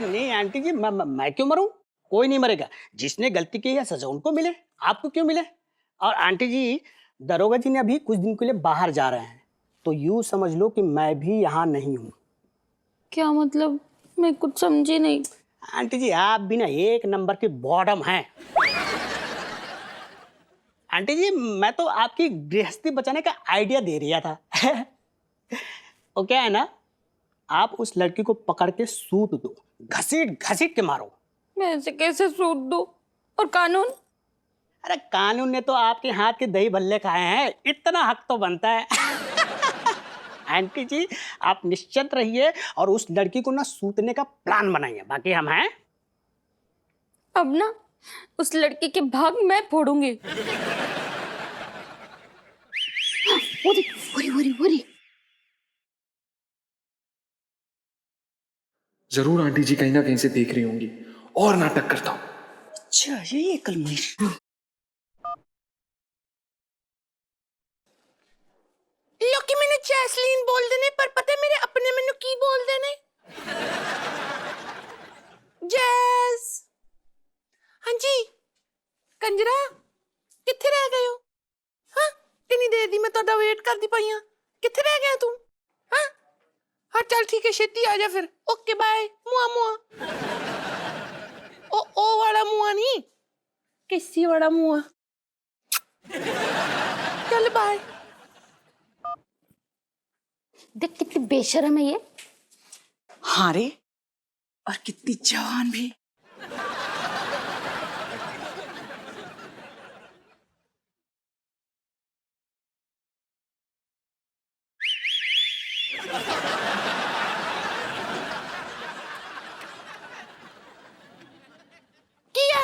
नहीं आंटी जी, मैं क्यों मरूं? कोई नहीं मरेगा। जिसने गलती की है सजा उनको मिले, आपको क्यों मिले? और आंटी जी, दरोगा जी ने अभी कुछ दिन के लिए बाहर जा रहे हैं, तो यूं समझ लो कि मैं भी यहाँ नहीं हूँ। क्या मतलब? मैं कुछ समझी नहीं। आंटी जी आप भी ना एक नंबर की बॉटम हैं। आंटी जी मैं तो आपकी गृहस्थी बचाने का आइडिया दे रहा था। वो क्या है ना, आप उस लड़की को पकड़ के सूत दो, घसीट घसीट के मारो। मैं ऐसे कैसे सूट दूं? और कानून? अरे कानून ने तो आपके हाथ के दही भल्ले खाए हैं, इतना हक तो बनता है। आंटी जी आप निश्चिंत रहिए और उस लड़की को ना सूतने का प्लान बनाइए, बाकी हम हैं। अब ना उस लड़की के भाग मैं फोड़ूंगी। वरी। जरूर आंटी जी कहीं ना कहीं से देख रही होंगी और नाटक करता हूँ। अच्छा ये कलमुही। लोकी मैंने जैसलीन बोल देने पर पता है मेरे अपने मैनू की बोल देने? जैस। हाँ जी कंजरा किथे रह गए हो? हाँ कितनी देर दी मैं ਤੁਹਾਡਾ वेट करदी पई हां, किथे रह गया तू? हाँ हाँ चल ठीक है छेती आ जा फिर। Okay bye. मुआ ओ वाला मुआ नहीं, किसी वाला मुआ। चल बाय। देख कितनी बेशर्म है ये। हाँ रे, और कितनी जवान भी। किया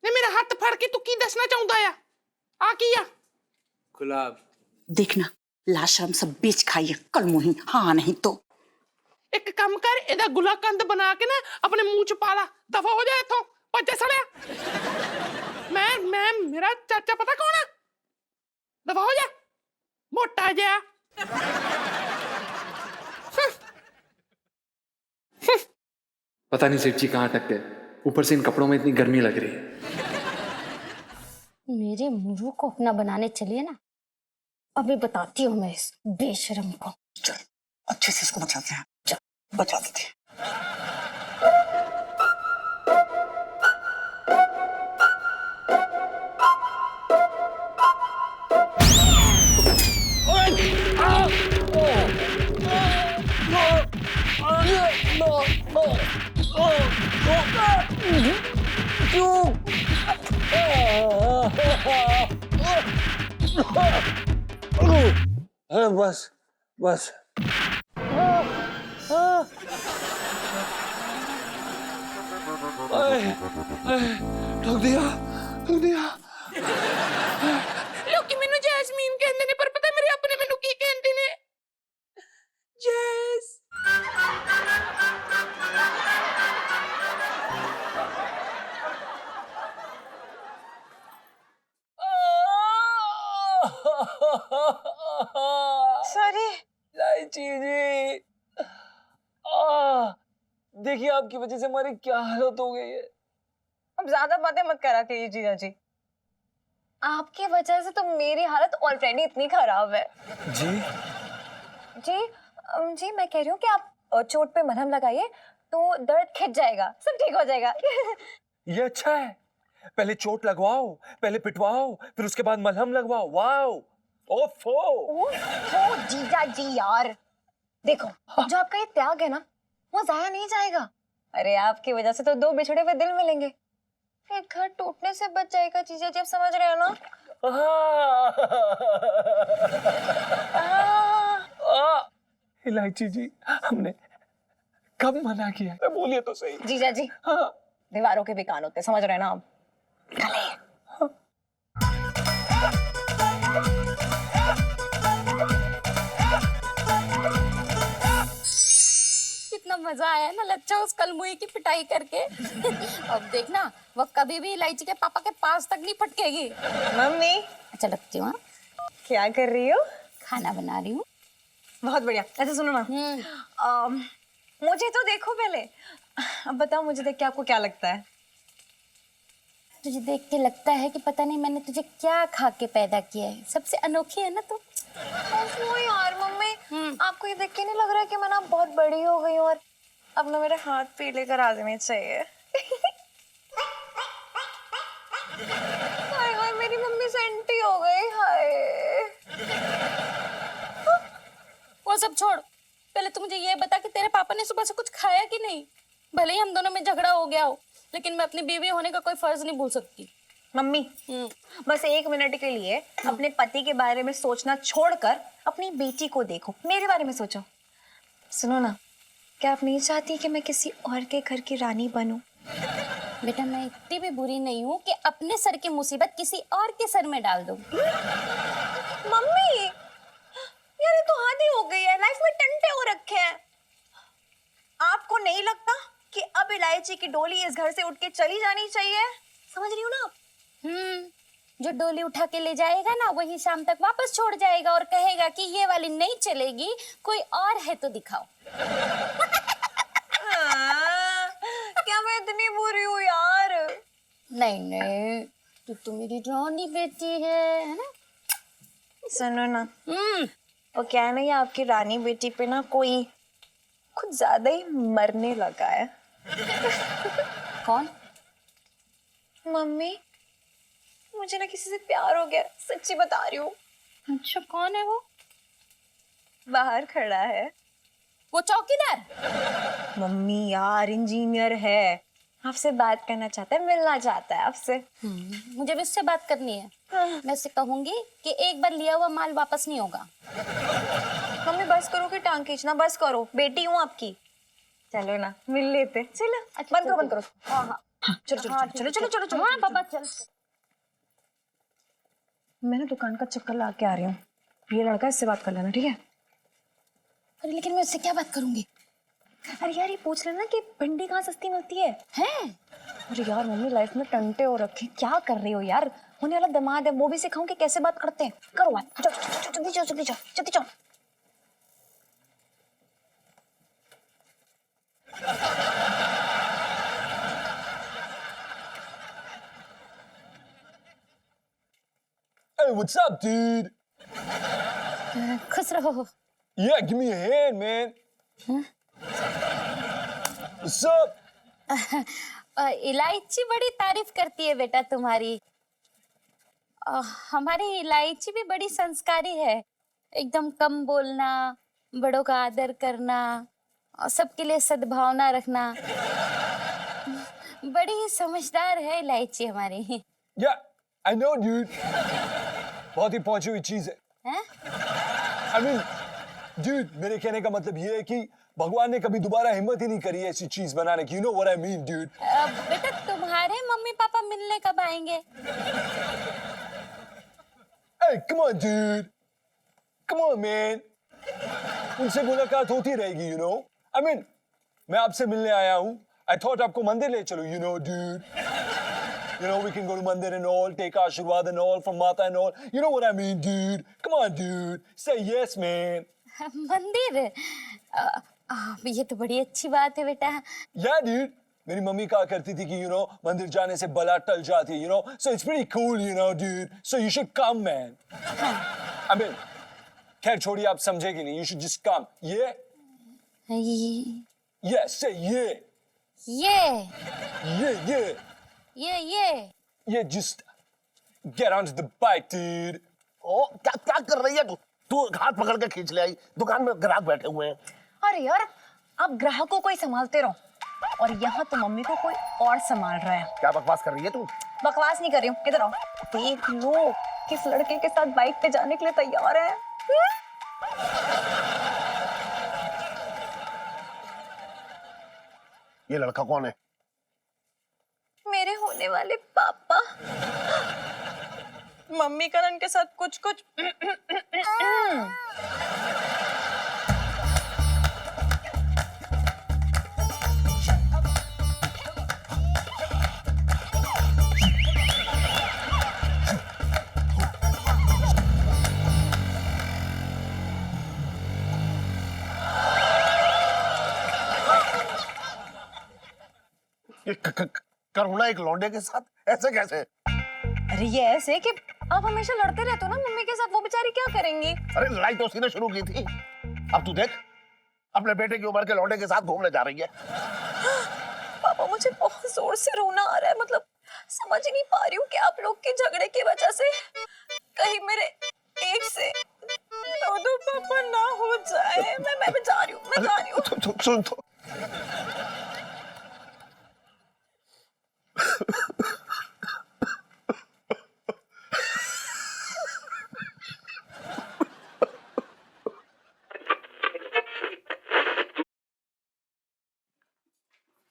ने मेरा हाथ फड़ के तू की दसना चाहता है? आ किया गुलाब देखना लाशरम सब बेच खाइए कलमुही, हाँ नहीं तो। एक काम कर, एदा गुलाकंद बना के ना अपने मुंह च पा ला, दफा हो जाए इथों, भज्जे सड़िया। मैं मेरा चाचा पता कौन है? दफा हो जा मोटा जा। पता नहीं सेठ जी कहाँ अटक गए, ऊपर से इन कपड़ों में इतनी गर्मी लग रही है। मेरे मुंह को अपना बनाने चलिए ना, अभी बताती हूँ मैं इस बेशर्म को। चल अच्छे से इसको बचाते हैं, चल बचा देते हैं। बस ठोक दिया। लोकी मैनू जैस्मीन कहंदे ने, पर पता है मेरे अपने मैनू की कहंदे ने? जैस। सॉरी। इलायची जी, देखिए आपकी वजह से हमारी क्या हालत हो गई है। अब ज्यादा बातें मत करा कीजिए जीजा जी। आपकी वजह से तो मेरी हालत ऑलरेडी इतनी खराब है। जी जी मैं कह रही हूँ कि आप चोट पे मलहम लगाइए तो दर्द खिंच जाएगा, सब ठीक हो जाएगा। ये अच्छा है, पहले चोट लगवाओ, पहले पिटवाओ, फिर उसके बाद मलहम लगवाओ। वाओ, ओफो। ओह जीजा जी यार, देखो जो आपका ये त्याग है ना वो जाया नहीं जाएगा। अरे आपकी वजह से तो दो बिछड़े हुए दिल मिलेंगे, एक घर टूटने से बच जाएगा जीजा जी, आप समझ रहे हो ना? इलायची जी, हमने कब मना किया है? बोलिए तो सही। जीजा जी हाँ। दीवारों के भी कान होते, समझ रहे हैं ना आप? कितना मजा आया ना लच्छा उस कलमुई की पिटाई करके। अब देखना वो कभी भी इलायची के पापा के पास तक नहीं फटकेगी। मम्मी अच्छा लगती हूँ। क्या कर रही हो? खाना बना रही हूँ। बहुत बढ़िया। अच्छा सुनो ना, मुझे तो देखो पहले, अब बताओ मुझे देख के आपको क्या लगता है? तुझे देख के लगता है कि पता नहीं मैंने तुझे क्या खा के पैदा किया है। सबसे अनोखी है ना तू। वो यार मम्मी, आपको ये देख के नहीं लग रहा है कि मैं ना बहुत बड़ी हो गई हूँ और अब ना मेरे हाथ पीले करा देने चाहिए? हाय हाय मेरी मम्मी सेंटी हो गई, हाय। वो सब छोड़, पहले तू मुझे ये बता कि तेरे पापा ने सुबह से कुछ खाया कि नहीं। भले ही हम दोनों में झगड़ा हो गया हो, लेकिन मैं अपनी बीवी होने का कोई फर्ज नहीं भूल सकती। मम्मी बस 1 मिनट के लिए अपने पति के बारे में सोचना छोड़कर अपनी बेटी को देखो, मेरे बारे में सोचो। सुनो ना, क्या आप नहीं चाहती कि मैं किसी और के घर की रानी बनूं? बेटा मैं इतनी भी बुरी नहीं हूँ कि अपने सर की मुसीबत किसी और के सर में डाल दूं। मम्मी यार ये तो हद ही हो गई है, लाइफ में टंटे हो रखे हैं। आपको नहीं लगता कि अब इलायची की डोली इस घर से उठ के चली जानी चाहिए? समझ रही हो ना आप? जो डोली उठा के ले जाएगा ना वही शाम तक वापस छोड़ जाएगा और कहेगा कि ये वाली नहीं चलेगी, कोई और है तो दिखाओ। क्या मैं इतनी बुरी हूँ यार? नहीं नहीं, तू तो मेरी रानी बेटी है ना? सुनो ना, वो क्या है ना, ये आपकी रानी बेटी पे ना कोई कुछ ज्यादा ही मरने लगा है। कौन? मम्मी मुझे ना किसी से प्यार हो गया, सच्ची बता रही हूँ। अच्छा कौन है वो? बाहर खड़ा है। वो चौकीदार? मम्मी यार इंजीनियर है, आपसे बात करना चाहता है, मिलना चाहता है आपसे। मुझे भी उससे बात करनी है। मैं उससे कहूंगी कि एक बार लिया हुआ माल वापस नहीं होगा। मम्मी बस करो कि टांग खींचना, बस करो, बेटी हूँ आपकी। चलो ना मिल लेते, चलो। अच्छा, बंद करो बंद करो। हाँ हाँ चलो चलो चलो चलो चलो चलो। हाँ पापा चल। मैं ना दुकान का चक्कर ला के आ रही हूँ, ये लड़का इससे बात कर लेना, ठीक है? अरे लेकिन मैं उससे क्या बात करूंगी? अरे यार ये पूछ लेना कि भिंडी कहाँ सस्ती मिलती है। हैं? अरे यार मम्मी लाइफ में टंटे हो रखे, क्या कर रही हो यार? होने वाला दामाद है, वो भी सिखाऊं कि कैसे बात करते हैं। करो बात, जल्दी जाओ जल्दी जाओ जल्दी जाओ। Hey, what's up, dude? खुश रहो। Yeah, give me a hand, man. What's up? इलायची बड़ी तारीफ करती है बेटा तुम्हारी। हमारी इलायची भी बड़ी संस्कारी है, एकदम कम बोलना, बड़ों का आदर करना और सबके लिए सद्भावना रखना। बड़ी ही समझदार है इलायची हमारी। Yeah, I know, dude. बहुत ही पहुंची हुई चीज है। हैं? I mean, dude, मेरे कहने का मतलब ये है कि भगवान ने कभी दोबारा हिम्मत ही नहीं करी ऐसी चीज बनाने की। You know what I mean, dude? बेटा तुम्हारे मम्मी पापा मिलने कब आएंगे? Hey, come on, dude. Come on, man. उनसे मुलाकात होती रहेगी, you know? I mean, मैं आपसे मिलने आया हूँ। I thought आपको मंदिर ले चलो, you know, dude. You know, we can go to mandir and all, take Ashirwad and all from Mata and all. You know what I mean, dude? Come on, dude. Say yes, man. मंदिर? ये तो बड़ी अच्छी बात है बेटा। Yeah, dude. मेरी mummy कहा करती थी कि मंदिर जाने से बला टल जाती है, so it's pretty cool, dude, so you should come, man. I mean, खैर छोड़िए, आप समझेगी नहीं, you should just come. Yeah? Yes, say yeah. Yeah, just get onto the bike, dude. ओ क्या क्या कर रही है तू हाथ पकड़ के खींच ले आई, दुकान में ग्राहक बैठे हुए हैं। अरे यार, आप ग्राहकों को ही संभालते रहो, और यहाँ तो मम्मी को कोई और संभाल रहा है। क्या बकवास कर रही है तू? बकवास नहीं कर रही हूँ, इधर आओ, देख लो किस लड़के के साथ बाइक पे जाने के लिए तैयार है। ये लड़का कौन है? मेरे होने वाले पापा। मम्मी करण के साथ कुछ कुछ करुणा एक लौंडे के साथ ऐसे कैसे? अरे ये ऐसे कि आप हमेशा लड़ते रहते हो ना मम्मी के साथ, वो बेचारी क्या करेंगी? अरे लड़ाई तो उसने शुरू की थी, अब तू देख अपने बेटे की उम्र के लौंडे के साथ घूमने जा रही है। पापा मुझे बहुत जोर से रोना आ रहा है, मतलब समझ ही नहीं पा रही हूँ कि आप लोग के झगड़े की वजह से कहीं मेरे एक से दो पापा ना हो जाए। मैं जा रही हूँ, मैं जा रही हूँ। सुन तो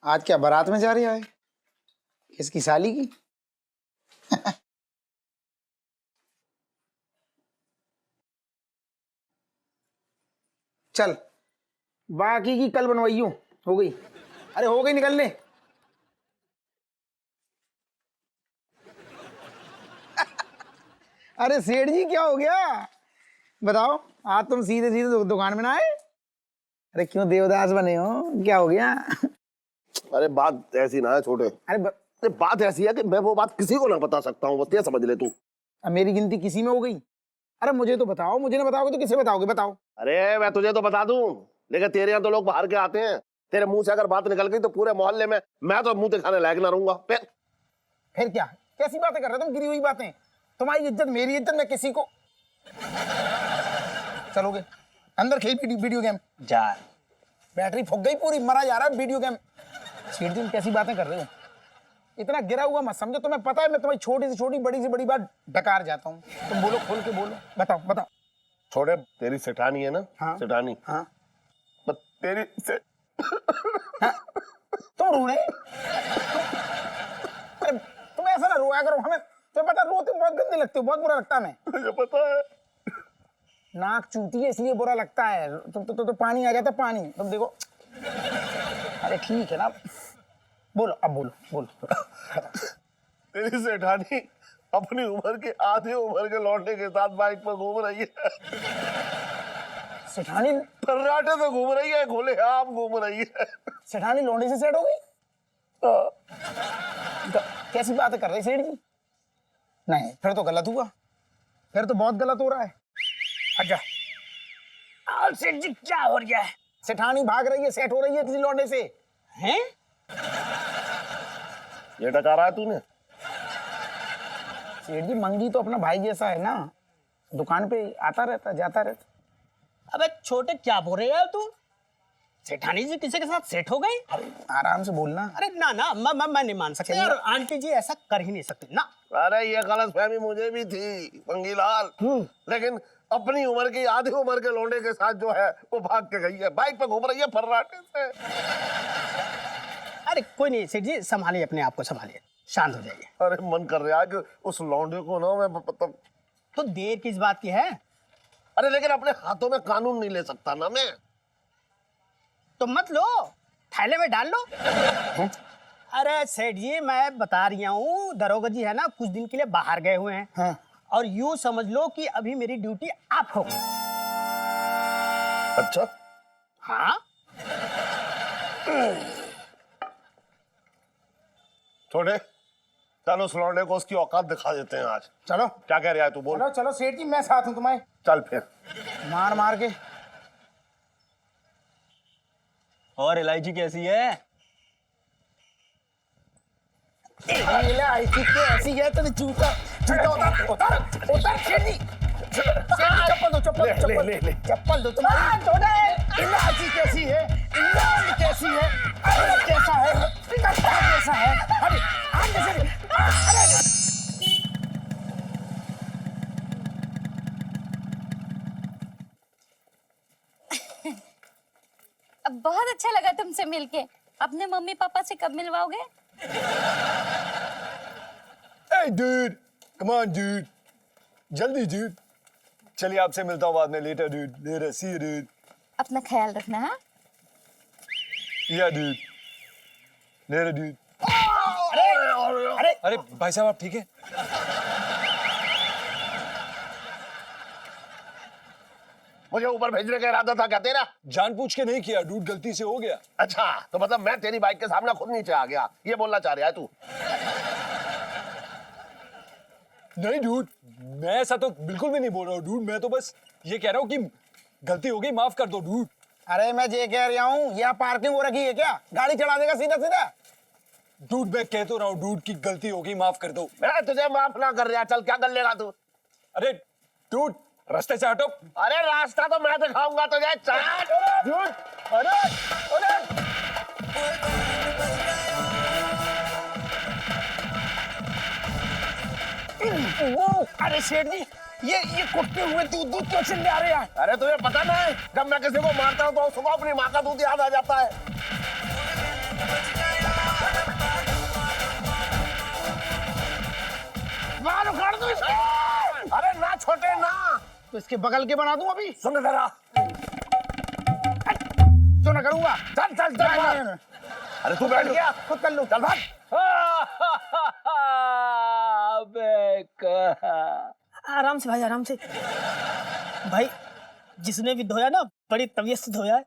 आज क्या बारात में जा रही है? किसकी साली की? चल बाकी की कल बनवाइयो, हो गई। अरे हो गई, निकल ले। अरे सेठ जी क्या हो गया बताओ, आज तुम सीधे सीधे दुकान में ना आए? अरे क्यों देवदास बने हो, क्या हो गया? अरे बात ऐसी ना है छोटे। अरे बात ऐसी है कि मैं वो बात किसी को ना बता सकता हूँ, बस ये समझ ले तू। अब मेरी गिनती किसी में हो गई? अरे मुझे तो बताओ, मुझे ना बताओगे तो किसे बताओगे, बताओ। अरे मैं तुझे तो बता दूं, लेकिन तेरे यहाँ तो लोग बाहर के आते हैं, तेरे मुंह से अगर बात निकल गई तो पूरे मोहल्ले में मैं तो मुंह दिखाने लायक ना रहूंगा। फिर क्या, कैसी बातें कर रहे हो तुम, गिरी हुई बातें। तुम्हारी इज्जत मेरी इज्जत, मैं किसी को। चलोगे अंदर खेल वीडियो गेम? जा, बैटरी फूक गई पूरी, मरा जा रहा है वीडियो गेम। सेठ जी कैसी बातें कर रहे हो, इतना गिरा हुआ मत समझो। तुम्हें पता है मैं तुम्हारी छोटी से छोटी बड़ी से बड़ी बात डकार जाता हूँ। तुम बोलो, खोल के बोलो, बताओ बताओ। छोड़े, तेरी सेठानी है ना? हाँ। सेठानी, हाँ तेरी से हाँ? तुम रो रहे? अरे तुम ऐसा ना रोया करो, हमें तो पता, रोते बहुत गंदे लगते हो, बहुत बुरा लगता है। मुझे पता है, नाक चूती है इसलिए बुरा लगता है। तो पानी आ जाता, पानी तुम देखो। अरे ठीक है ना, बोलो अब, बोलो बोलो। तेरी सेठानी अपनी उम्र के आधे उम्र के लौंडे के साथ बाइक पर घूम रही है। सेठानी फर्राटे से घूम रही है, खोले आम घूम रही है। सेठानी लौंडे से सेट हो गई? कैसी बातें कर रही सेठ जी? नहीं, फिर तो गलत हुआ, फिर तो बहुत गलत हो रहा है। अच्छा सेठ जी क्या हो गया है? सेठानी भाग रही है, सेट हो रही है किसी लौंडे से। हैं? ये डकारा है तूने? सेठ जी मंगी तो अपना भाई जैसा है ना, दुकान पे आता रहता, जाता रहता। अबे छोटे क्या बोल रहे यार तू? सेठानी जी किसी के साथ सेट हो गई? आराम से बोलना। अरे ना ना, मैं नहीं मान सकता यार, आंटी जी ऐसा कर ही नहीं सकती ना। अरे ये गलतफहमी मुझे भी थी पंगीलाल, लेकिन अपनी उम्र की आधी उम्र के लौंडे के साथ जो है वो भाग के गई है, बाइक पे घूम रही है फर्राटे से। अरे कोई नहीं सेठ जी, संभालिए अपने आप को, संभालिए, शांत हो जाइए। अरे मन कर रहा है कि उस लौंडे को ना मैं तो देर किस बात की है? अरे लेकिन अपने हाथों में कानून नहीं ले सकता ना मैं। तो मत लो, थैले में डाल लो। अरे सेठ जी मैं बता रही हूँ, दरोगा जी है ना कुछ दिन के लिए बाहर गए हुए हैं। हाँ। और यूं समझ लो कि अभी मेरी ड्यूटी आप हो गई। अच्छा हाँ छोटे चलो उस लौंडे को उसकी औकात दिखा देते हैं आज। चलो क्या कह रहा है तू, बोल। चलो चलो सेठ जी, मैं साथ हूँ तुम्हारे। चल फिर। मार मार के। और इलायची कैसी है? इलायची कैसी है? तो जूता जूता उतार उतार उतार सेठ जी। चप्पल दो, चप्पल चप्पल चप्पल दो तुम्हारी। इलायची कैसी है? लौंग कैसी है? अदरक कैसा है? कट्टा कैसा है? अरे अरे अब बहुत अच्छा लगा तुमसे मिलके। अपने मम्मी पापा से कब मिलवाओगे? Hey dude, come on dude, जल्दी dude। चलिए आपसे मिलता हूँ बाद में, later dude, later, see you dude। अपना ख्याल रखना है। Yeah dude, later dude। अरे भाई साहब आप ठीक है? मुझे ऊपर भेजने का इरादा था क्या तेरा? जानबूझ के नहीं किया डूड, गलती से हो गया। अच्छा, तो मतलब मैं तेरी बाइक के सामने खुद नीचे आ गया, ये बोलना चाह रहा है तू? नहीं डूड, मैं ऐसा तो बिल्कुल भी नहीं बोल रहा हूँ डूड, मैं तो बस ये कह रहा हूँ कि गलती हो गई, माफ कर दो डूड। अरे मैं ये कह रहा हूँ, यहाँ पार्किंग हो रखी है क्या? गाड़ी चढ़ा देगा सीधा सीधा। डूड मैं कह तो रहा हूँ डूड की गलती हो गई, माफ कर दो। मैं तुझे माफ ना कर रहा, चल क्या कर लेगा तू? अरे डूड रास्ते से हटो। अरे रास्ता तो मैं दिखाऊंगा तुझे, चल। डूड अरे अरे अरे सेठ जी, ये कुत्ते हुए दूध क्यों चिल्ले आ रहे हैं? अरे तुझे पता नहीं, जब मैं किसी को मारता हूँ तो सुबह अपनी माँ का दूध याद आ जाता है। बाल उखाड़ दो इसके। अरे ना छोटे ना, तो इसके बगल के बना दूं अभी। सुन जरा, तो ना करूंगा। चल चल चल। अरे तू बैठ गया, खुद कर लो। चल भाग। आराम से भाई, आराम से भाई। जिसने भी धोया ना, बड़ी तबीयत से धोया है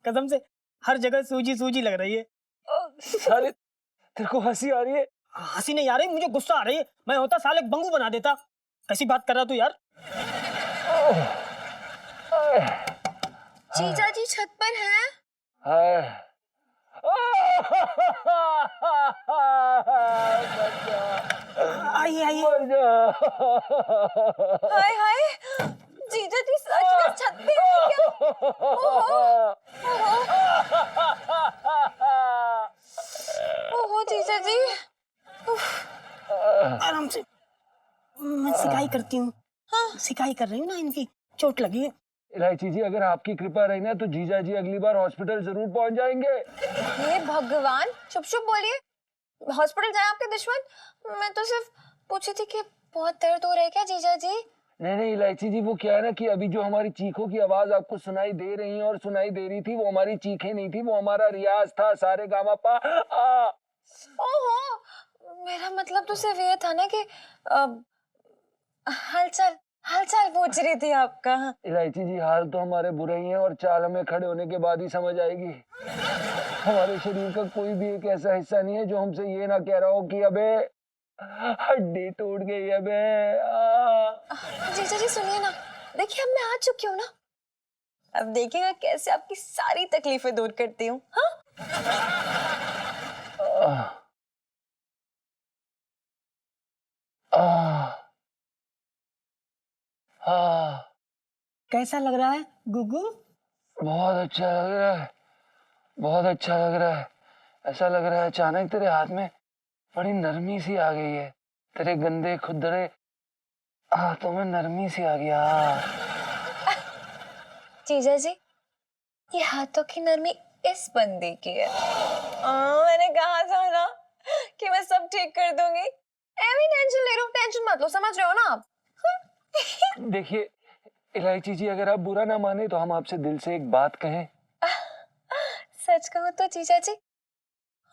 कसम से। हर जगह सूजी सूजी लग रही है। साले तेरे को हंसी आ रही है? हंसी नहीं आ रही, मुझे गुस्सा आ रही है। मैं होता साले बंगू बना देता। कैसी बात कर रहा तू यार? जीजा जी छत पर हैं? आइए आइए। हाय हाय, जीजा जी सच में छत पे हैं क्या? ओहो जीजा जी। आराम से, मैं सिकाई करती हूँ। हाँ सिकाई कर रही हूँ ना, इनकी चोट लगी है। इलायची जी अगर आपकी कृपा रही ना तो जीजा जी अगली बार हॉस्पिटल जरूर पहुंच जाएंगे। हे भगवान, चुप चुप बोलिए। हॉस्पिटल जाए आपके दुश्मन? मैं तो सिर्फ पूछी थी कि बहुत दर्द हो रहा है क्या जीजा जी? नहीं नहीं इलायची जी, वो क्या है ना कि अभी जो हमारी चीखों की आवाज आपको सुनाई दे रही है और सुनाई दे रही थी, वो हमारी चीखें नहीं थी, वो हमारा रियाज था। सारे गामा पा आ। ओहो, मेरा मतलब तो सिर्फ ये था ना कि हालचाल हालचाल पूछ रही थी आपका। इलायची जी हाल तो हमारे बुरे ही हैं और चाल हमें खड़े होने के बाद ही समझ आएगी। हमारे शरीर का कोई भी एक ऐसा हिस्सा नहीं है जो हमसे ये ना कह रहा हो कि अबे हड्डी टूट गई अबे। जीजा जी सुनिए ना, देखिए अब मैं आ चुकी हूँ ना। अब देखिएगा कैसे आपकी सारी तकलीफें दूर करती हूँ। कैसा लग रहा है गुगू? बहुत अच्छा लग रहा है, बहुत अच्छा लग रहा है। ऐसा लग रहा है अचानक तेरे हाथ में बड़ी नरमी सी आ गई है। तेरे गंदे खुदरे हाथों में नरमी सी आ गया। जीजा जी, ये हाथों की नरमी इस बंदे की है। मैंने कहा था ना कि मैं सब ठीक कर दूंगी। ऐਵੇਂ टेंशन ले रहा हूँ, टेंशन मत लो, समझ रहे हो ना आप? देखिए इलायची जी, अगर आप बुरा ना माने तो हम आपसे दिल से एक बात कहें। सच कहूँ तो जीजा जी,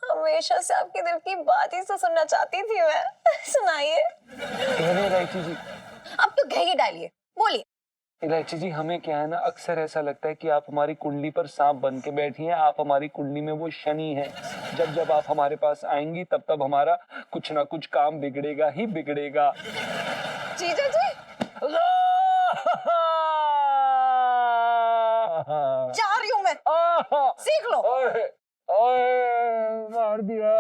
हमेशा से आपके दिल की बात ही तो सुनना चाहती थी मैं। सुनाइए। इलायची जी, अब तो कहिए, डालिए, बोलिए। इलायची जी, हमें क्या है ना, अक्सर ऐसा लगता है कि आप हमारी कुंडली पर सांप बन के बैठी हैं। आप हमारी कुंडली में वो शनि है। जब जब आप हमारे पास आएंगी तब तब हमारा कुछ ना कुछ काम बिगड़ेगा ही बिगड़ेगा। जीजा जी जा रही हूँ मैं, सीख लो। ओए, ओए, मार दिया।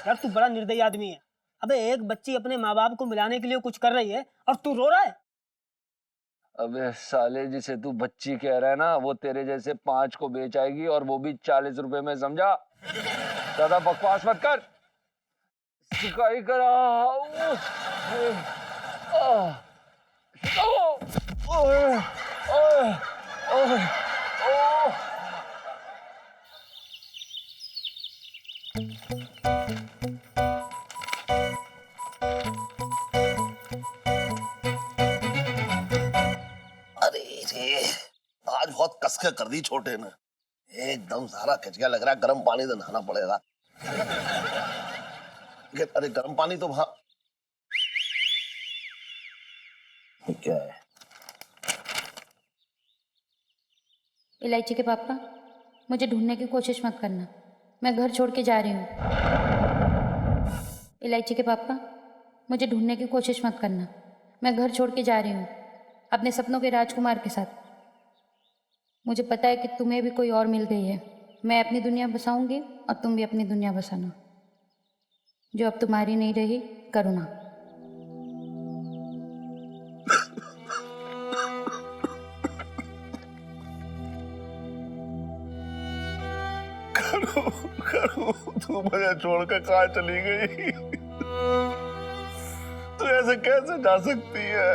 यार तू बड़ा निर्दयी आदमी है। अबे एक बच्ची अपने माँ बाप को मिलाने के लिए कुछ कर रही है और तू रो रहा है। अबे साले, जिसे तू बच्ची कह रहा है ना, वो तेरे जैसे 5 को बेच आएगी, और वो भी 40 रुपए में, समझा? ज्यादा बकवास मत कर। सिकाई करा। अरे रे, आज बहुत कसके कर दी छोटे ने। एकदम सारा खिंच गया, लग रहा है गर्म पानी से नहाना पड़ेगा। अरे गर्म पानी तो वहां क्या है? इलायची के पापा, मुझे ढूंढने की कोशिश मत करना, मैं घर छोड़ के जा रही हूँ। इलायची के पापा, मुझे ढूंढने की कोशिश मत करना, मैं घर छोड़ के जा रही हूँ अपने सपनों के राजकुमार के साथ। मुझे पता है कि तुम्हें भी कोई और मिल गई है। मैं अपनी दुनिया बसाऊंगी और तुम भी अपनी दुनिया बसाना। जो अब तुम्हारी नहीं रही, करुणा। करू, तू मुझे छोड़ कर कहाँ चली गई? तू ऐसे कैसे जा सकती है?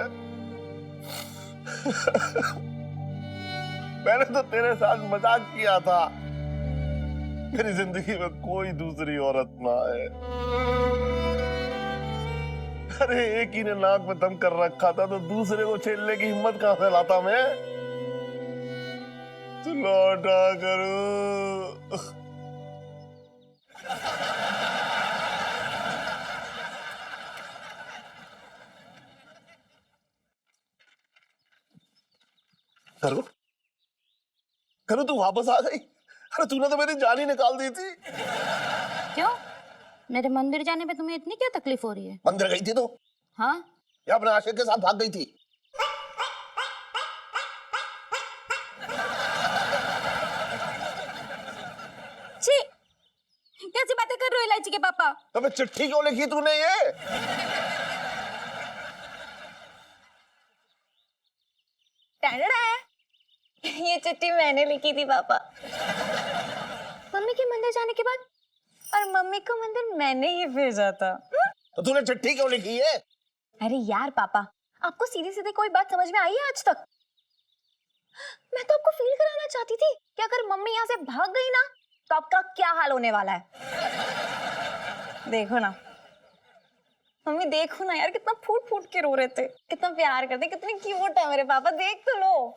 मैंने तो तेरे साथ मजाक किया था। मेरी जिंदगी में कोई दूसरी औरत ना आए। अरे एक ही ने नाक में दम कर रखा था, तो दूसरे को छेड़ने की हिम्मत कहां से लाता मैं? तू लौटा करूं। करू, करू तू वापस आ गई? अरे तूने तो मेरी जान ही निकाल दी थी। क्यों? मेरे मंदिर जाने पे तुम्हें इतनी क्या तकलीफ हो रही है? मंदिर गई थी तू? हाँ, या अपने आशिक के साथ भाग गई थी? छी, कैसी बातें कर रहे हो इलायची के पापा? तो मैं चिट्ठी क्यों लिखी तूने ये? ये चिट्ठी मैंने लिखी थी पापा, मम्मी के मंदिर जाने के बाद, और मम्मी को मंदिर मैंने ही भेजा था। तो तूने चिट्ठी क्यों लिखी है? अरे यार पापा, आपको सीधी सीधी कोई बात समझ में आई है आज तक? मैं तो आपको फील कराना चाहती थी कि अगर मम्मी यहाँ से भाग गई ना, तो आपका क्या हाल होने वाला है। देखो ना मम्मी, देखो ना यार, कितना फूट फूट के रो रहे थे, कितना प्यार करते, कितने क्यूट है मेरे पापा, देख तो लो।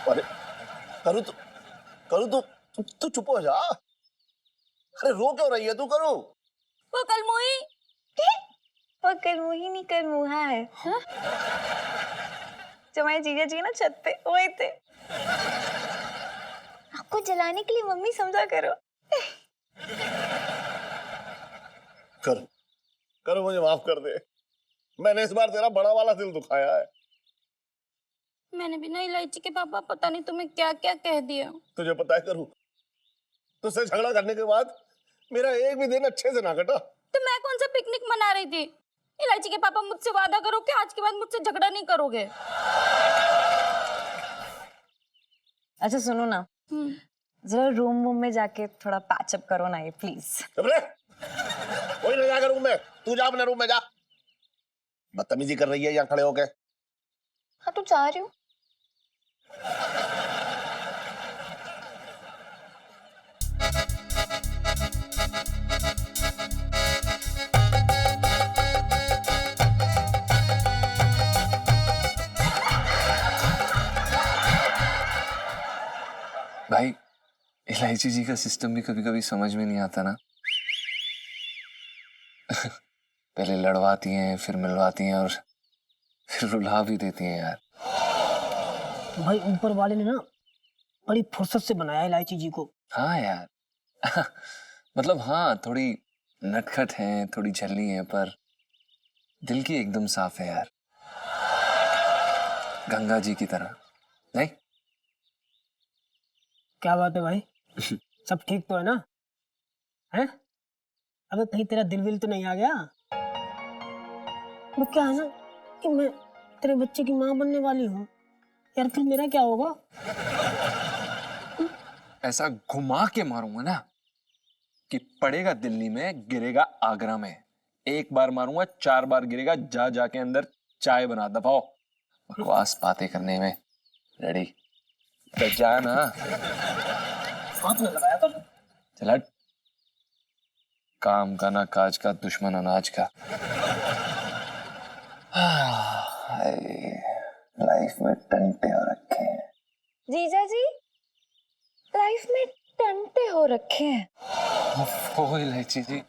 अरे करू तू चुप हो जा। अरे रो क्यों रही है तू करू? वो कलमुही, वो कलमुही नहीं, कलमुहा है। हाँ? जो हमारे जीजा जी ना छत पे वही थे। आपको जलाने के लिए मम्मी समझा करो। करो मुझे माफ कर दे। मैंने इस बार तेरा बड़ा वाला दिल दुखाया है। मैंने भी ना इलायची के पापा पता नहीं तुम्हें क्या क्या कह दिया। तुझे पता है करूँ, तुझसे झगड़ा करने के बाद मेरा एक भी दिन अच्छे से ना कटा। तो मैं कौन सा पिकनिक मना रही थी? इलायची के पापा, मुझसे वादा करो कि आज के बाद मुझसे झगड़ा नहीं करोगे। अच्छा सुनो ना, जरा रूम में जाके थोड़ा पैचअप करो ना ये प्लीज। कोई ना जाकर रूम में, तू जा अपने रूम में जा। बदतमीजी कर रही है यहाँ खड़े होके। हाँ तू जा रही हूँ। भाई इलायची जी का सिस्टम भी कभी कभी समझ में नहीं आता ना। पहले लड़वाती हैं, फिर मिलवाती हैं और फिर रुला भी देती हैं यार। भाई ऊपर वाले ने ना बड़ी फुर्सत से बनाया इलायची जी को। हाँ यार। मतलब हाँ, थोड़ी नटखट हैं, थोड़ी झल्ली हैं, पर दिल की एकदम साफ है यार, गंगा जी की तरह। नहीं? क्या बात है भाई? सब ठीक तो है ना? हैं? अबे कहीं तेरा दिल विल तो नहीं आ गया? वो क्या है ना कि मैं तेरे बच्चे की माँ बनने वाली हूँ यार, फिर मेरा क्या होगा? ऐसा घुमा के मारूंगा ना कि पड़ेगा दिल्ली में, गिरेगा आगरा में। एक बार मारूंगा, 4 बार गिरेगा। जा जाके अंदर चाय बना, दबाओ। बकवास बातें करने में रेडी तो जा ना। हाथ न लगाया कर। चल हट। काम का ना काज का, दुश्मन अनाज का। लाइफ में टंटे हो रखे हैं। जीजा जी, लाइफ में टंटे हो रखे हैं। ओ इलायची जी।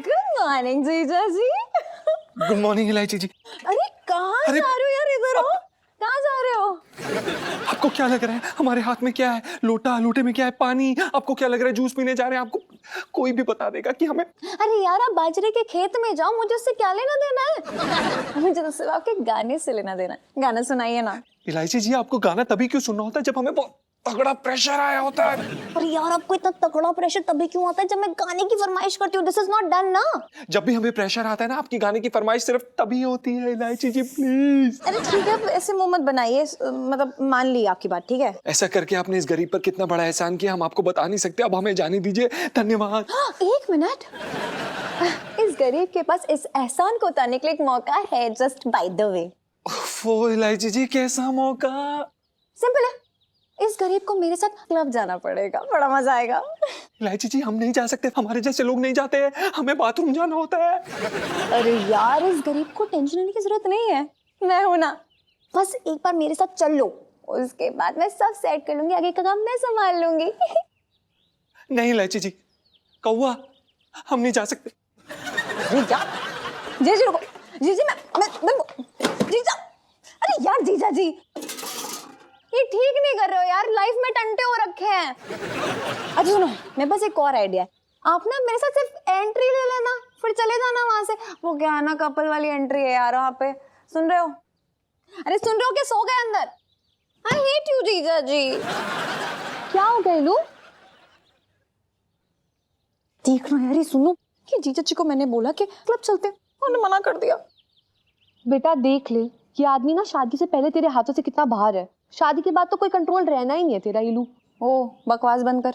गुड मॉर्निंग जीजा जी। गुड मॉर्निंग इलायची जी। अरे कहाँ जा रहे हो यार? इधर हो। कहाँ जा रहे हो? आपको क्या लग रहा है हमारे हाथ में क्या है? लोटा, लोटे में क्या है? पानी। आपको क्या लग रहा है जूस पीने जा रहे हैं? आपको कोई भी बता देगा कि हमें। अरे यार, आप बाजरे के खेत में जाओ, मुझे उससे क्या लेना देना है? मुझे तो सिर्फ आपके गाने से लेना देना है। गाना सुनाइए ना। इलायची जी, आपको गाना तभी क्यों सुनना होता है जब हमें बहुत तगड़ा प्रेशर आया होता है। अरे यार, आपको इतना तगड़ा प्रेशर तभी क्यों आता है जब मैं गाने की फरमाइश करती हूँ? दिस इज नॉट डन ना। जब भी हमें प्रेशर आता है ना, आपकी गाने की फरमाइश सिर्फ तभी होती है। इलायची जी प्लीज। अरे ठीक है, ऐसे मुंह मत बनाइए। मतलब मान ली आपकी बात, ठीक है? ऐसा करके आपने इस गरीब पर कितना बड़ा एहसान किया, हम आपको बता नहीं सकते। अब हमें जाने दीजिए। धन्यवाद। एक मिनट। इस गरीब के पास इस एहसान को उतारने के लिए एक मौका है, जस्ट बाय द वे। वो इलायची जी, कैसा मौका? सिंपल है, इस गरीब को मेरे साथ क्लब जाना पड़ेगा, बड़ा मजा आएगा। इलायची जी, हम नहीं जा सकते, हमारे जैसे लोग नहीं जाते हैं, हमें बाथरूम जाना होता है। अरे यार, इस गरीब को टेंशन लेने की जरूरत नहीं है, मैं हूं ना। बस एक बार मेरे साथ चल लो, उसके बाद मैं सब सेट कर लूंगी, आगे का काम मैं संभाल लूंगी। नहीं इलायची जी, कौवा, हम नहीं जा सकते। जीजा, जीजी रुको, जीजी मैं जीजा, अरे यार जीजा जी, ये ठीक नहीं कर रहे हो यार, लाइफ में टंटे हो रखे हैं। अच्छा सुनो, मेरे पास एक और आइडिया है। आप ना मेरे साथ सिर्फ एंट्री ले लेना, फिर चले जाना वहां से। वो क्या है ना, कपल वाली एंट्री है यार वहां पे। सुन रहे हो? अरे सुन रहे हो कि सो गए अंदर? आई हेट यू जीजा जी। क्या हो गए लू? देख लो यार, ये सुनो कि जीजा जी को मैंने बोला कि क्लब चलते, उन्होंने मना कर दिया। बेटा देख ले, ये आदमी ना शादी से पहले तेरे हाथों से कितना बाहर है, शादी के बाद तो कोई कंट्रोल रहना ही नहीं है तेरा। इलू, ओ बकवास बंद कर।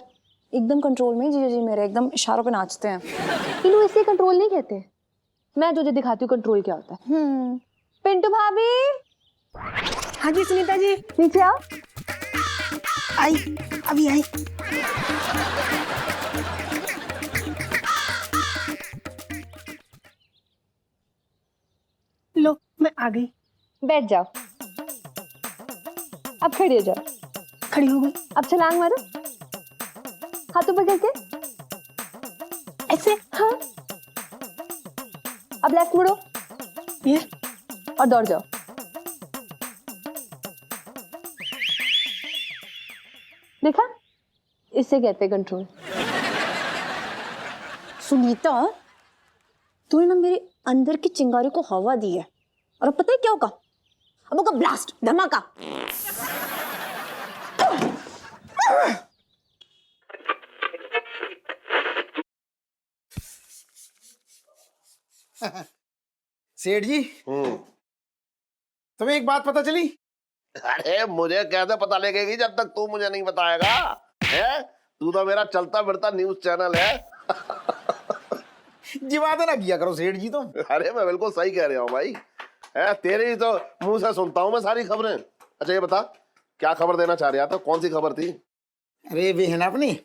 एकदम कंट्रोल में जीजा जी मेरे, एकदम इशारों पे नाचते हैं। इलू, इसे कंट्रोल नहीं कहते, मैं तुझे दिखाती हूँ कंट्रोल क्या होता है। पिंटू भाभी। हाँ जी सुनीता जी। नीचे आओ। आई, अभी आई। लो, मैं आ गई। बैठ जाओ। अब खड़ी हो जाओ। खड़ी हो गई। अब छलांग मारो, हाथों पर करके ऐसे। हाँ, अब लेफ्ट मुड़ो, ये, और दौड़ जाओ। देखा, इसे कहते कंट्रोल। सुनीता, तूने ना मेरे अंदर की चिंगारी को हवा दी है, और अब पता है क्या होगा? अब होगा ब्लास्ट, धमाका। सेठ जी, तुम्हें एक बात पता चली? अरे मुझे कैसे पता लगेगी जब तक तू मुझे नहीं बताएगा? है, तू तो मेरा चलता फिरता न्यूज चैनल है। जिवादे ना किया करो सेठ जी तुम। अरे मैं बिल्कुल सही कह रहा हूँ भाई, है तेरे ही तो मुंह से सुनता हूँ मैं सारी खबरें। अच्छा ये बता, क्या खबर देना चाह रहा था, कौन सी खबर थी? अरे वे है ना अपनी,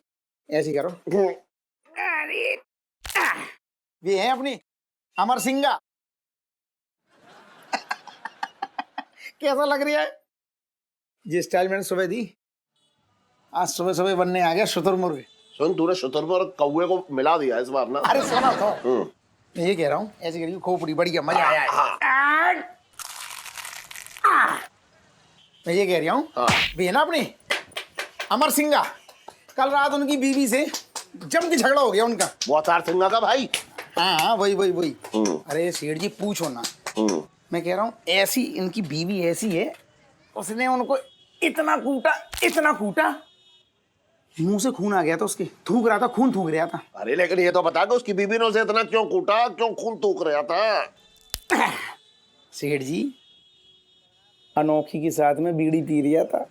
ऐसी करो, अरे वे है अपनी अमर सिंगा। कैसा लग रहा है? जिस स्टाइल मैंने सुबह दी, आज सुबह सुबह बनने आ गया शुतुरमुर्ग। सुन, तूने शुतुरमुर्ग और कौवे को मिला दिया इस बार ना। अरे सुना तो मैं ये कह रहा हूँ, ऐसे करिए खोपड़ी बढ़िया मजा आया। मैं ये कह रहा हूँ वे ना अपनी अमर सिंगा, कल रात उनकी बीवी से जम के झगड़ा हो गया उनका। वो अवतार सिंगा का भाई? हाँ वही वही वही। अरे सेठ जी पूछो ना, मैं कह रहा हूँ ऐसी इनकी बीवी ऐसी है, उसने उनको इतना कूटा मुंह से खून आ गया था उसके, थूक रहा था, खून थूक रहा था। अरे लेकिन ये तो बता कि उसकी बीवी ने उसे इतना क्यों कूटा, क्यों खून थूक रहा था? सेठ जी अनोखी के साथ में बीड़ी पी रहा था।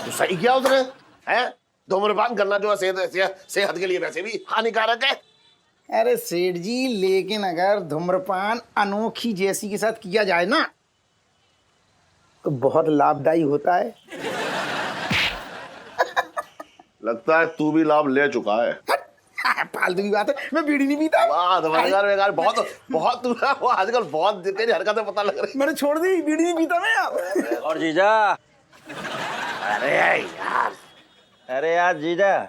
तो सही किया उसने, है? धूम्रपान करना जो है सेहत के लिए वैसे भी हानिकारक है। अरे सेठ जी लेकिन अगर धूम्रपान अनोखी जैसी के साथ किया जाए ना तो बहुत लाभदायी होता है। लगता है तू भी लाभ ले चुका है। फालतू की बात है, मैं बीड़ी नहीं पीता। वाह बेकार, बहुत तू ना वो आजकल बहुत तेरी हरकतें पता लग रही। मैंने छोड़ दी, बीड़ी नहीं पीता मैं यार। और जीजा, अरे यार जीजा,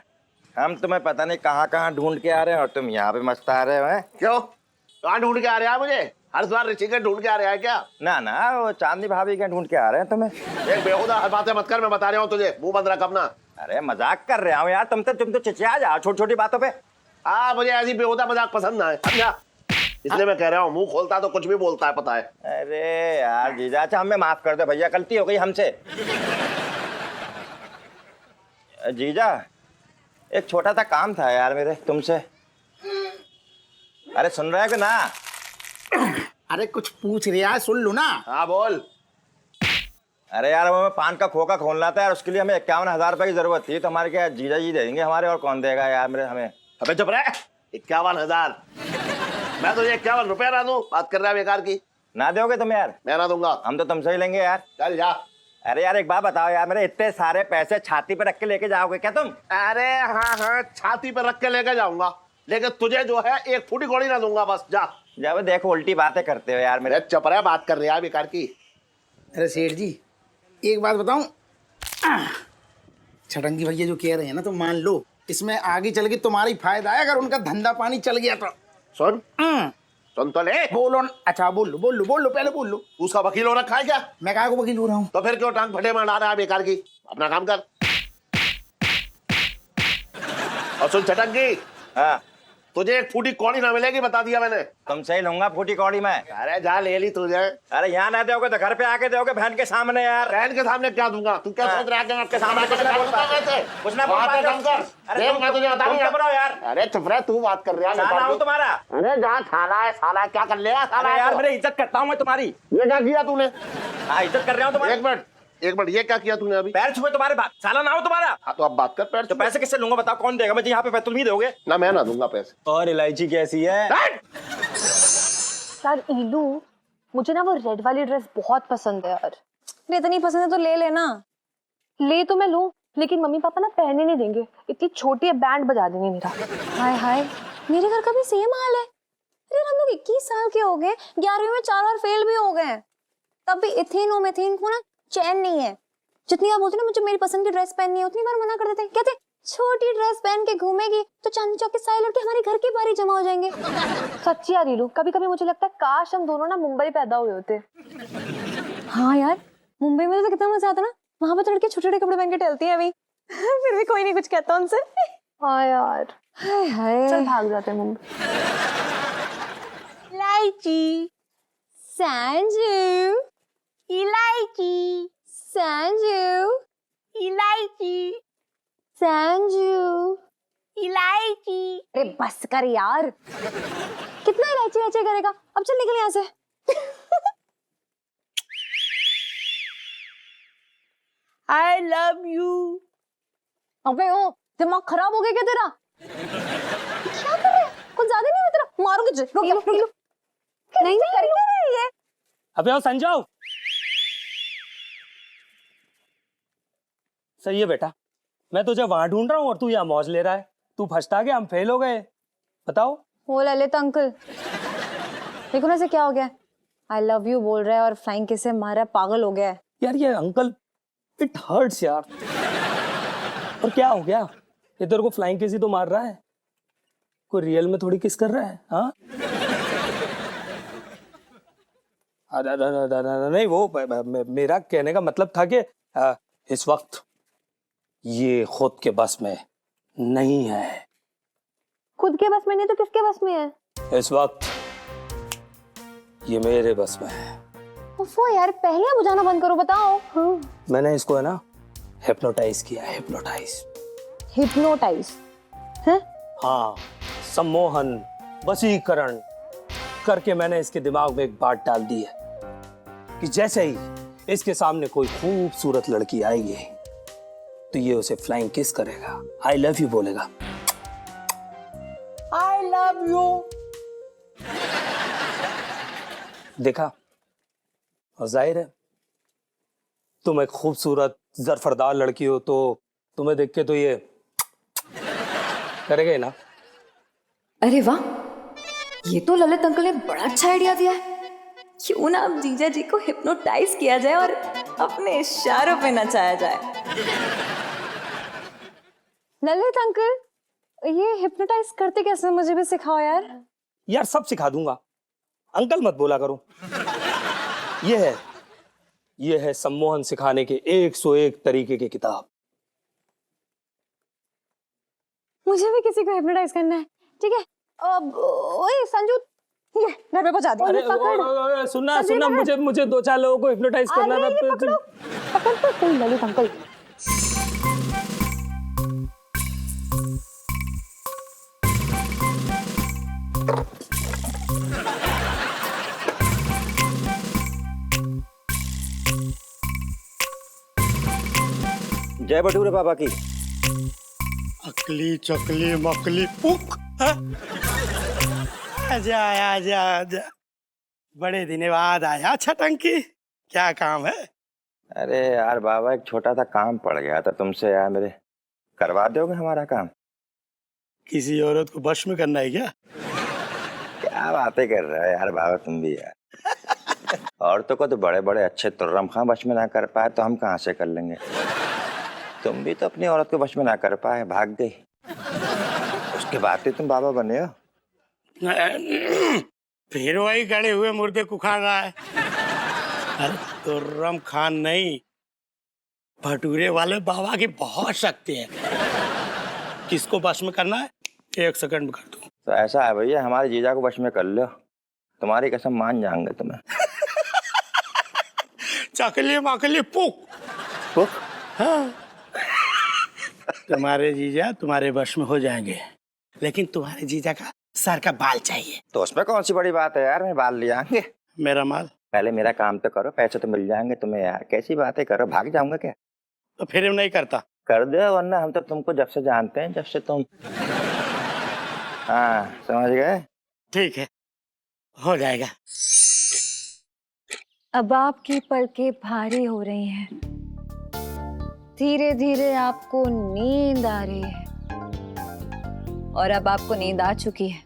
हम तुम्हें पता नहीं कहाँ ढूंढ के आ रहे हैं और तुम यहाँ पे मस्त आ रहे हो। हैं क्यों, कहाँ ढूंढ के आ रहे हैं मुझे? हर बार ऋषिकेश ढूंढ के आ रहे हैं क्या? ना वो चांदनी भाभी क्या ढूंढ के आ रहे हैं तुम्हें? एक बेहुदा बातें मत कर, मैं बता रहा हूँ तुझे, मुंह बंद रख अपना। अरे मजाक कर रहा हूँ यार, तुम तो चिचिया जाओ छोटी छोटी बातों पे। हाँ मुझे ऐसी बेहुदा मजाक पसंद ना है, समझा? इसलिए मैं कह रहा हूँ, मुंह खोलता तो कुछ भी बोलता है, पता है। अरे यार जीजा, अच्छा हमें माफ कर दो भैया, गलती हो गई हमसे। जीजा एक छोटा सा काम था यार मेरे तुमसे। अरे सुन रहे हो कि ना? अरे कुछ पूछ रहा है, सुन लो ना। हाँ बोल। अरे यार वो मैं पान का खोखा खोलना था यार, उसके लिए हमें 51,000 रुपए की जरूरत थी, तो हमारे क्या जीजा जी देंगे हमारे, और कौन देगा यार मेरे हमें? अबे चुप रहे, 51,000? मैं तुझे 51 रुपया ना दूं? बात कर रहा है बेकार की। ना दोगे तुम यार? मैं ना दूंगा। हम तो तुमसे ही लेंगे यार। चल जा। अरे यार एक बात बताओ यार, मेरे इतने सारे पैसे छाती पे रख के लेके जाओगे क्या तुम? अरे हाँ छाती पे रख के लेके जाऊंगा, लेकिन तुझे जो है एक फूटी कौड़ी ना दूंगा, बस जा। जब देखो उल्टी बातें करते हो यार मेरे। चुप रहे, बात कर रहा है बेकार की। अरे सेठ जी एक बात बताऊं, छटंगी भैया जो कह रहे हैं ना तो मान लो, इसमें आगे चल के तुम्हारा ही फायदा है अगर उनका धंधा पानी चल गया तो। सुन सुन तो ले। बोलो न, अच्छा बोल लो पहले बोल लो। उसका वकील हो रखा है क्या? मैं कहा को वकील हो रहा हूँ? तो फिर क्यों टांग फटे में ला रहा है बेकार की? अपना काम कर। और सुन छटंगी, हाँ तुझे एक फूटी कौड़ी ना मिलेगी, बता दिया मैंने। तुमसे ही लूंगा फूटी कौड़ी में। अरे जा ले ली तुझे। अरे यहाँ ना दोगे तो घर पे आके दोगे बहन के सामने यार। बहन के सामने क्या दूंगा? तू क्या सोच रहा है कि मैं आपके सामने कुछ ना बोल पाता? कुछ ना बोल पाते। देख मैं तुझे बताऊंगा यार। अरे चुप रह, तू बात कर रहा है। साला हूँ तुम्हारा। अरे जहाँ थाना है साला, क्या कर लिया साला? यार मेरी इज्जत करता हूँ मैं तुम्हारी। ये क्या किया तूने? हाँ इज्जत कर रहा हूँ तुम्हारी। एक मिनट, ये क्या किया तूने अभी? पैर छुए तुम्हारे, साला ना हो तुम्हारा। हाँ तो अब बात कर। पैर तो पैसे किससे लूंगा बताओ, कौन देगा? मुझे यहाँ पे तुम ही दोगे ना? मैं ना दूंगा पैसे। और इलायची कैसी है? यार ईलू, मुझे ना वो रेड वाली ड्रेस बहुत पसंद है यार। इतनी पसंद है तो ले लेना। ले तो मैं लूं, लेकिन मम्मी पापा ना पहनने नहीं देंगे, इतनी छोटी है, बैंड बजा देंगे मेरा। हाय मेरे घर का भी सेम हाल है। अरे हम लोग 21 साल के हो गए, 11वीं में 4 बार फेल भी हो गए, तब भी इथेन और मेथेन को ना चैन नहीं है। जितनी बार बोलते ना मुझे मेरी पसंद की ड्रेस पहननी है, उतनी बार मना कर देते हैं। कहते छोटी ड्रेस पहन के घूमेगी तो चांदनी चौक के सारे लड़के हमारे घर के बाहर ही जमा हो जाएंगे। सच्ची यार रीलू, कभी कभी मुझे लगता है काश हम दोनों ना मुंबई पैदा हुए होते। हाँ यार, मुंबई में तो कितना मजा आता ना, वहां पर तो लड़के छोटे छोटे कपड़े पहन के टहलती हैं अभी। फिर भी कोई नहीं कुछ कहता उनसे। हाँ यार, हाय चल भाग जाते हैं मुंबई। इलायची, संजू, इलायची, संजू, इलायची, संजू, इलायची। अरे बस कर यार, कितना इलायची इलायची करेगा? अब चल निकल यहाँ से। I love you। अबे ओ, दिमाग खराब हो गया क्या तेरा? क्या कर कुछ ज्यादा नहीं हो तेरा, मारूंगी तुझे। रुक लो। नहीं करेंगे ये। अबे आओ संजो। सही है बेटा, मैं तुझे वहां ढूंढ रहा हूँ और तू यहाँ मौज ले रहा है। तू फंसता गया, हम फेल हो गए। बताओ। वो ललित अंकल, देखो ना इसे क्या हो गया, आई लव यू बोल रहा है और फ्लाइंग किस से मारा, पागल हो गया है। यार ये अंकल, इट हर्ट्स यार। और क्या हो गया, ये तेरे को फ्लाइंग किस ही तो मार रहा है, कोई रियल में थोड़ी किस कर रहा है। हाँ नहीं, वो मेरा कहने का मतलब था कि इस वक्त ये खुद के बस में नहीं है। खुद के बस में नहीं तो किसके बस में है? इस वक्त ये मेरे बस में है। वो यार पहले बुझाना बंद करो, बताओ। हाँ। मैंने इसको है ना हिप्नोटाइज किया, हिप्नोटाइज है? हाँ, सम्मोहन, वशीकरण करके मैंने इसके दिमाग में एक बात डाल दी है कि जैसे ही इसके सामने कोई खूबसूरत लड़की आएगी तो ये उसे फ्लाइंग किस करेगा, आई लव यू बोलेगा, आई लव यू। देखा, और जाहिर है तुम एक खूबसूरत जरफरदार लड़की हो तो तुम्हें देख के तो ये करेगा ही ना। अरे वाह, ये तो ललित अंकल ने बड़ा अच्छा आइडिया दिया है। क्यों ना अब जीजा जी को हिप्नोटाइज किया जाए और अपने इशारों पे नचाया जाए। ललित अंकल, ये हिप्नोटाइज करते कैसे, मुझे भी सिखाओ यार। यार सब सिखा दूंगा, अंकल मत बोला करो। ये है सम्मोहन सिखाने के 101 तरीके की किताब। मुझे भी किसी को हिप्नोटाइज करना है, ठीक है। अब ओए संजू, ये घर पे पहुंचा दे। अरे सुनना, मुझे 2-4 लोगों को हिप्नोटाइज करना था। पकड़ तो सही ललित अंकल। जय भटूरे बाबा की। अकली चकली मकली पुक। आजा आजा आजा, बड़े दिन बाद आया। अच्छा टंकी, क्या काम है? अरे यार बाबा, एक छोटा सा काम पड़ गया था तुमसे यार, मेरे करवा दोगे हमारा काम? किसी औरत को वश में करना है क्या? क्या बातें कर रहे हो यार बाबा तुम भी यार। औरतों को तो बड़े बड़े अच्छे तुर्रम खां वश में ना कर पाए तो हम कहाँ से कर लेंगे। तुम भी तो अपनी औरत को वश में ना कर पाए, भाग गई, उसके बाद ही तुम बाबा बने हो। फिर वही गड़े हुए मुर्दे कुखाड़ रहा है। अरे तुर्रम खान नहीं, भटूरे वाले बाबा की बहुत शक्ति है। किसको वश में करना है 1 सेकंड में कर दूं। तो ऐसा है भैया, हमारे जीजा को वश में कर लो, तुम्हारी कसम मान जाएंगे तुम्हें। चकली मकली पुक पुक। हाँ। तुम्हारे जीजा तुम्हारे वश में हो जाएंगे, लेकिन तुम्हारे जीजा का सर का बाल चाहिए। तो उसमें कौन सी बड़ी बात है यार, मैं बाल ले आएंगे। मेरा माल? पहले मेरा काम तो करो, पैसे तो मिल जाएंगे तुम्हें यार, कैसी बातें करो, भाग जाऊंगा क्या? तो फिर नहीं करता। कर दो, वरना हम तो तुमको जब से जानते हैं, जब से तुम हाँ समझ गए। ठीक है, हो जाएगा। अब आपकी पलकें भारी हो रही हैं, धीरे धीरे आपको नींद आ रही है और अब आपको नींद आ चुकी है।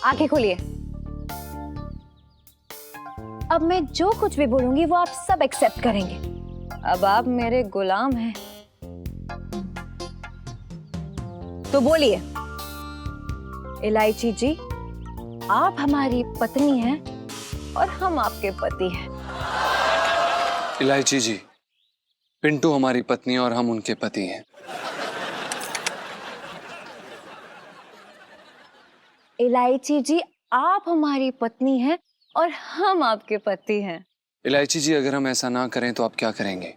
आंखें खोलिए। अब मैं जो कुछ भी बोलूंगी वो आप सब एक्सेप्ट करेंगे। अब आप मेरे गुलाम हैं, तो बोलिए। इलायची जी, आप हमारी पत्नी हैं और हम आपके पति हैं। इलायची जी, पिंटू हमारी पत्नी और हम उनके पति हैं। इलायची जी, आप हमारी पत्नी हैं और हम आपके पति हैं। इलायची जी, अगर हम ऐसा ना करें तो आप क्या करेंगे?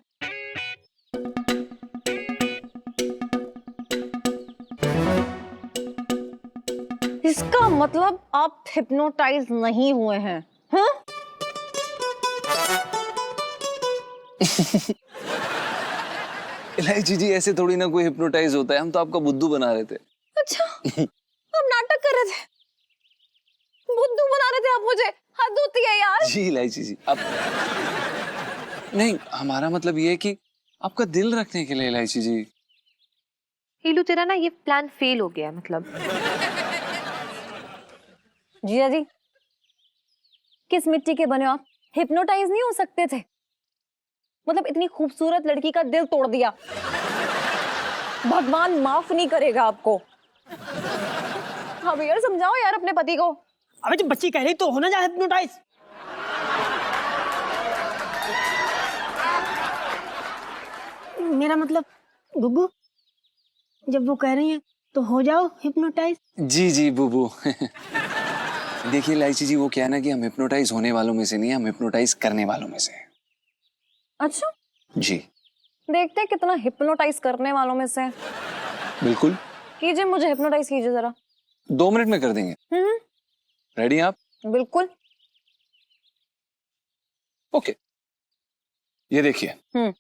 इसका मतलब आप हिप्नोटाइज नहीं हुए हैं, हाँ? इलायची जी, ऐसे थोड़ी ना कोई हिप्नोटाइज होता है, हम तो आपका बुद्धू बना रहे थे। मुझे, हद होती है यार। जी इलायची जी, अब नहीं, हमारा मतलब ये है कि आपका दिल रखने के लिए इलायची जी। हीलू तेरा ना ये प्लान फेल हो गया मतलब। जिया जी, किस मिट्टी के बने हो आप? हिप्नोटाइज नहीं हो सकते थे? मतलब इतनी खूबसूरत लड़की का दिल तोड़ दिया, भगवान माफ नहीं करेगा आपको। हाँ भैया समझाओ यार अपने पति को। अबे जब बच्ची कह रही तो होना जा हिप्नोटाइज। मेरा मतलब गुग्गू, जब वो कह रही है तो हो जाओ हिप्नोटाइज। जी जी बुबू। देखिए इलायची जी, वो क्या है ना कि हम हिप्नोटाइज होने वालों में से नहीं, हम हिप्नोटाइज करने वालों में से हैं। अच्छा, जी देखते हैं कितना हिप्नोटाइज करने वालों में से। बिल्कुल कीजिए, मुझे हिप्नोटाइज कीजिए जरा। 2 मिनट में कर देंगे। रेडी आप? बिल्कुल। ओके, ये देखिए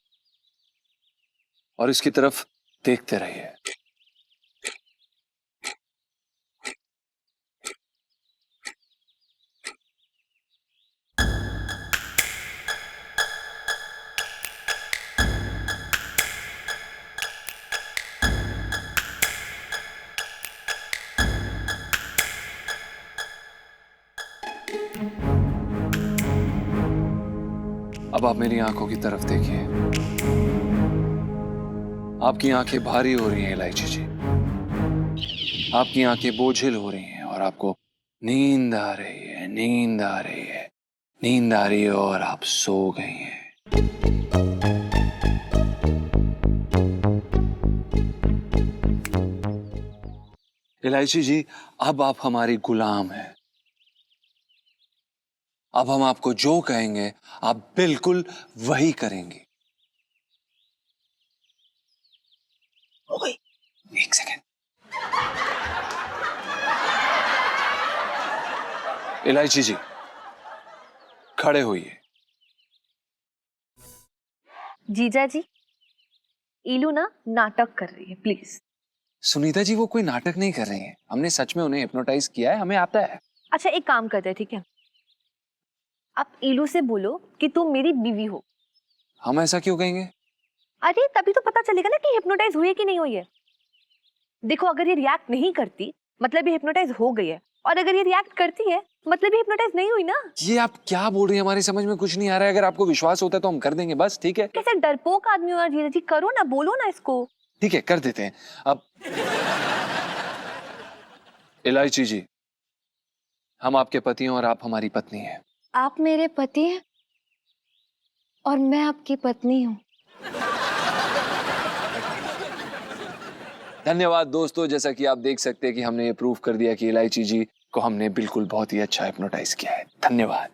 और इसकी तरफ देखते रहिए। अब आप मेरी आंखों की तरफ देखिए। आपकी आंखें भारी हो रही हैं इलायची जी, आपकी आंखें बोझिल हो रही हैं और आपको नींद आ रही है, नींद आ रही है, नींद आ रही है और आप सो गई हैं। इलायची जी, अब आप हमारी गुलाम हैं। अब हम आपको जो कहेंगे आप बिल्कुल वही करेंगी। हो गई। 1 सेकेंड। इलायची जी, खड़े होइए। जीजा जी, ईलू ना नाटक कर रही है, प्लीज। सुनीता जी, वो कोई नाटक नहीं कर रही हैं। हमने सच में उन्हें हिप्नोटाइज किया है, हमें आता है। अच्छा एक काम करते हैं, ठीक है, आप ईलू से बोलो कि तुम मेरी बीवी हो। हम ऐसा क्यों कहेंगे? अरे तभी तो पता चलेगा ना कि हिप्नोटाइज हुई है कि नहीं हुई है। देखो अगर ये रिएक्ट नहीं करती मतलब ये हिप्नोटाइज हो गई है, और अगर ये रिएक्ट करती है मतलब ये हिप्नोटाइज नहीं हुई ना। ये आप क्या बोल रही हैं? हमारी समझ में कुछ नहीं आ रहा है। अगर आपको विश्वास होता है तो हम कर देंगे, बस ठीक है। कैसे डरपोक आदमी हो यार जीजा जी, करो ना, बोलो ना इसको। ठीक है, कर देते हैं। अब इलायची जी, हम आपके पति हैं और आप हमारी पत्नी हैं। आप मेरे पति हैं और मैं आपकी पत्नी हूँ। धन्यवाद दोस्तों, जैसा कि आप देख सकते हैं कि हमने ये प्रूव कर दिया कि इलायची जी को हमने बिल्कुल बहुत ही अच्छा हिप्नोटाइज किया है। धन्यवाद।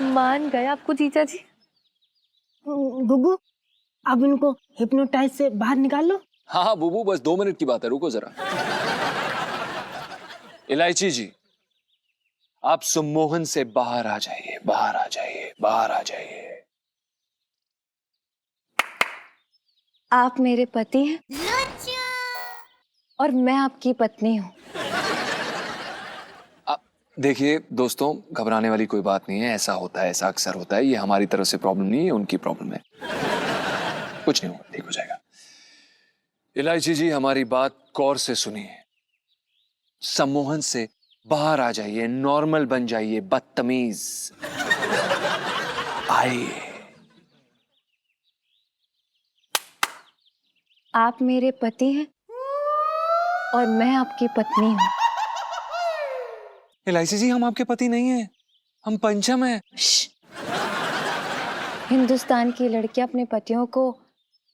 मान गए आपको जीजा जी। गुग्गू, अब इनको हिप्नोटाइज से बाहर निकाल लो। हाँ हाँ बुबू, बस 2 मिनट की बात है, रुको जरा। इलायची जी, आप सम्मोहन से बाहर आ जाइए, बाहर आ जाइए, बाहर आ जाइए। आप मेरे पति हैं और मैं आपकी पत्नी हूँ। देखिए दोस्तों, घबराने वाली कोई बात नहीं है। ऐसा होता है, ऐसा अक्सर होता है। ये हमारी तरफ से प्रॉब्लम नहीं है, उनकी प्रॉब्लम है। कुछ नहीं होगा, ठीक हो जाएगा। इलायची जी, हमारी बात गौर से सुनिए। सम्मोहन से बाहर आ जाइए, नॉर्मल बन जाइए, बदतमीज। आइए। आप मेरे पति हैं और मैं आपकी पत्नी हूँ। इलायची जी, हम आपके पति नहीं हैं, हम पंचम हैं। हिंदुस्तान की लड़कियां अपने पतियों को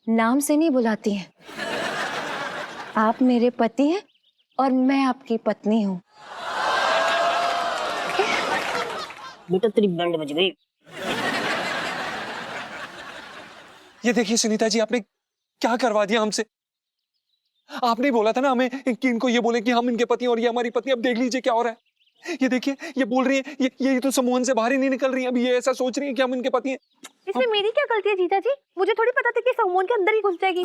नाम से नहीं बुलाती हैं। आप मेरे पति हैं और मैं आपकी पत्नी हूँ। बेटा तेरी बैंड बज गई। ये देखिए सुनीता जी, आपने क्या करवा दिया हमसे। आपने बोला था ना हमें कि इनको ये बोले कि हम इनके पति हैं और ये हमारी पत्नी। अब देख लीजिए क्या हो रहा है। ये देखिए, ये बोल रही है, ये तो सम्मोहन से बाहर ही नहीं निकल रही है। अभी ये ऐसा सोच रही है कि हम इनके पति हैं। इसमें मेरी क्या गलती है जीजा जी? मुझे थोड़ी पता था कि सम्मोहन के अंदर ही घुस जाएगी।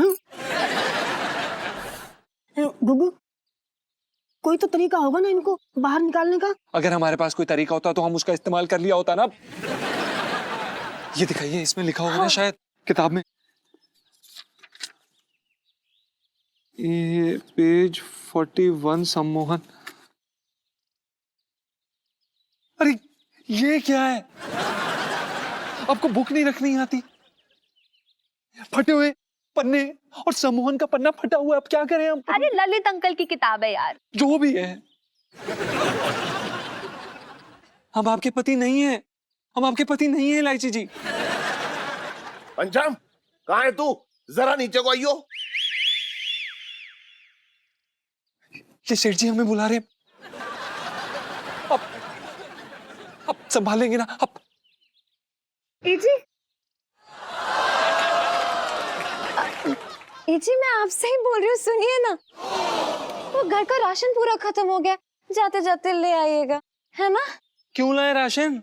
गुग्गू, कोई तो तरीका होगा ना इनको बाहर निकालने का। अगर हमारे पास कोई तरीका होता तो हम उसका इस्तेमाल कर लिया होता ना। ये दिखाइए, इसमें लिखा होगा ना शायद किताब में। ये पेज 41 सम्मोहन। अरे ये क्या है? आपको बुक नहीं रखनी आती? फटे हुए पन्ने और सम्मोहन का पन्ना फटा हुआ है, अब क्या करें हम? अरे ललित अंकल की किताब है यार। जो भी है, हम आपके पति नहीं हैं। हम आपके पति नहीं हैं इलायची जी। पंचम, कहाँ है तू? जरा नीचे को आइयो। ये सेठ जी हमें बुला रहे हैं। अब संभालेंगे ना अब? इजी, इजी मैं आपसे ही बोल रही हूँ, सुनिए ना। वो घर का राशन पूरा खत्म हो गया, जाते जाते ले आइएगा, है ना? क्यों लाए राशन?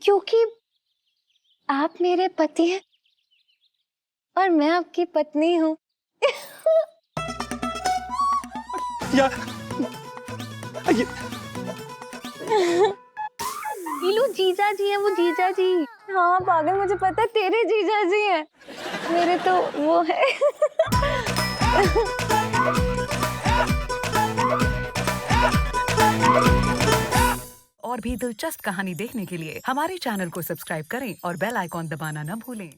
क्योंकि आप मेरे पति हैं और मैं आपकी पत्नी हूँ। यार ये लो जीजा जी है वो, जीजा जी। हाँ पागल, मुझे पता है तेरे जीजा जी हैं, मेरे तो वो है। और भी दिलचस्प कहानी देखने के लिए हमारे चैनल को सब्सक्राइब करें और बेल आइकॉन दबाना न भूलें।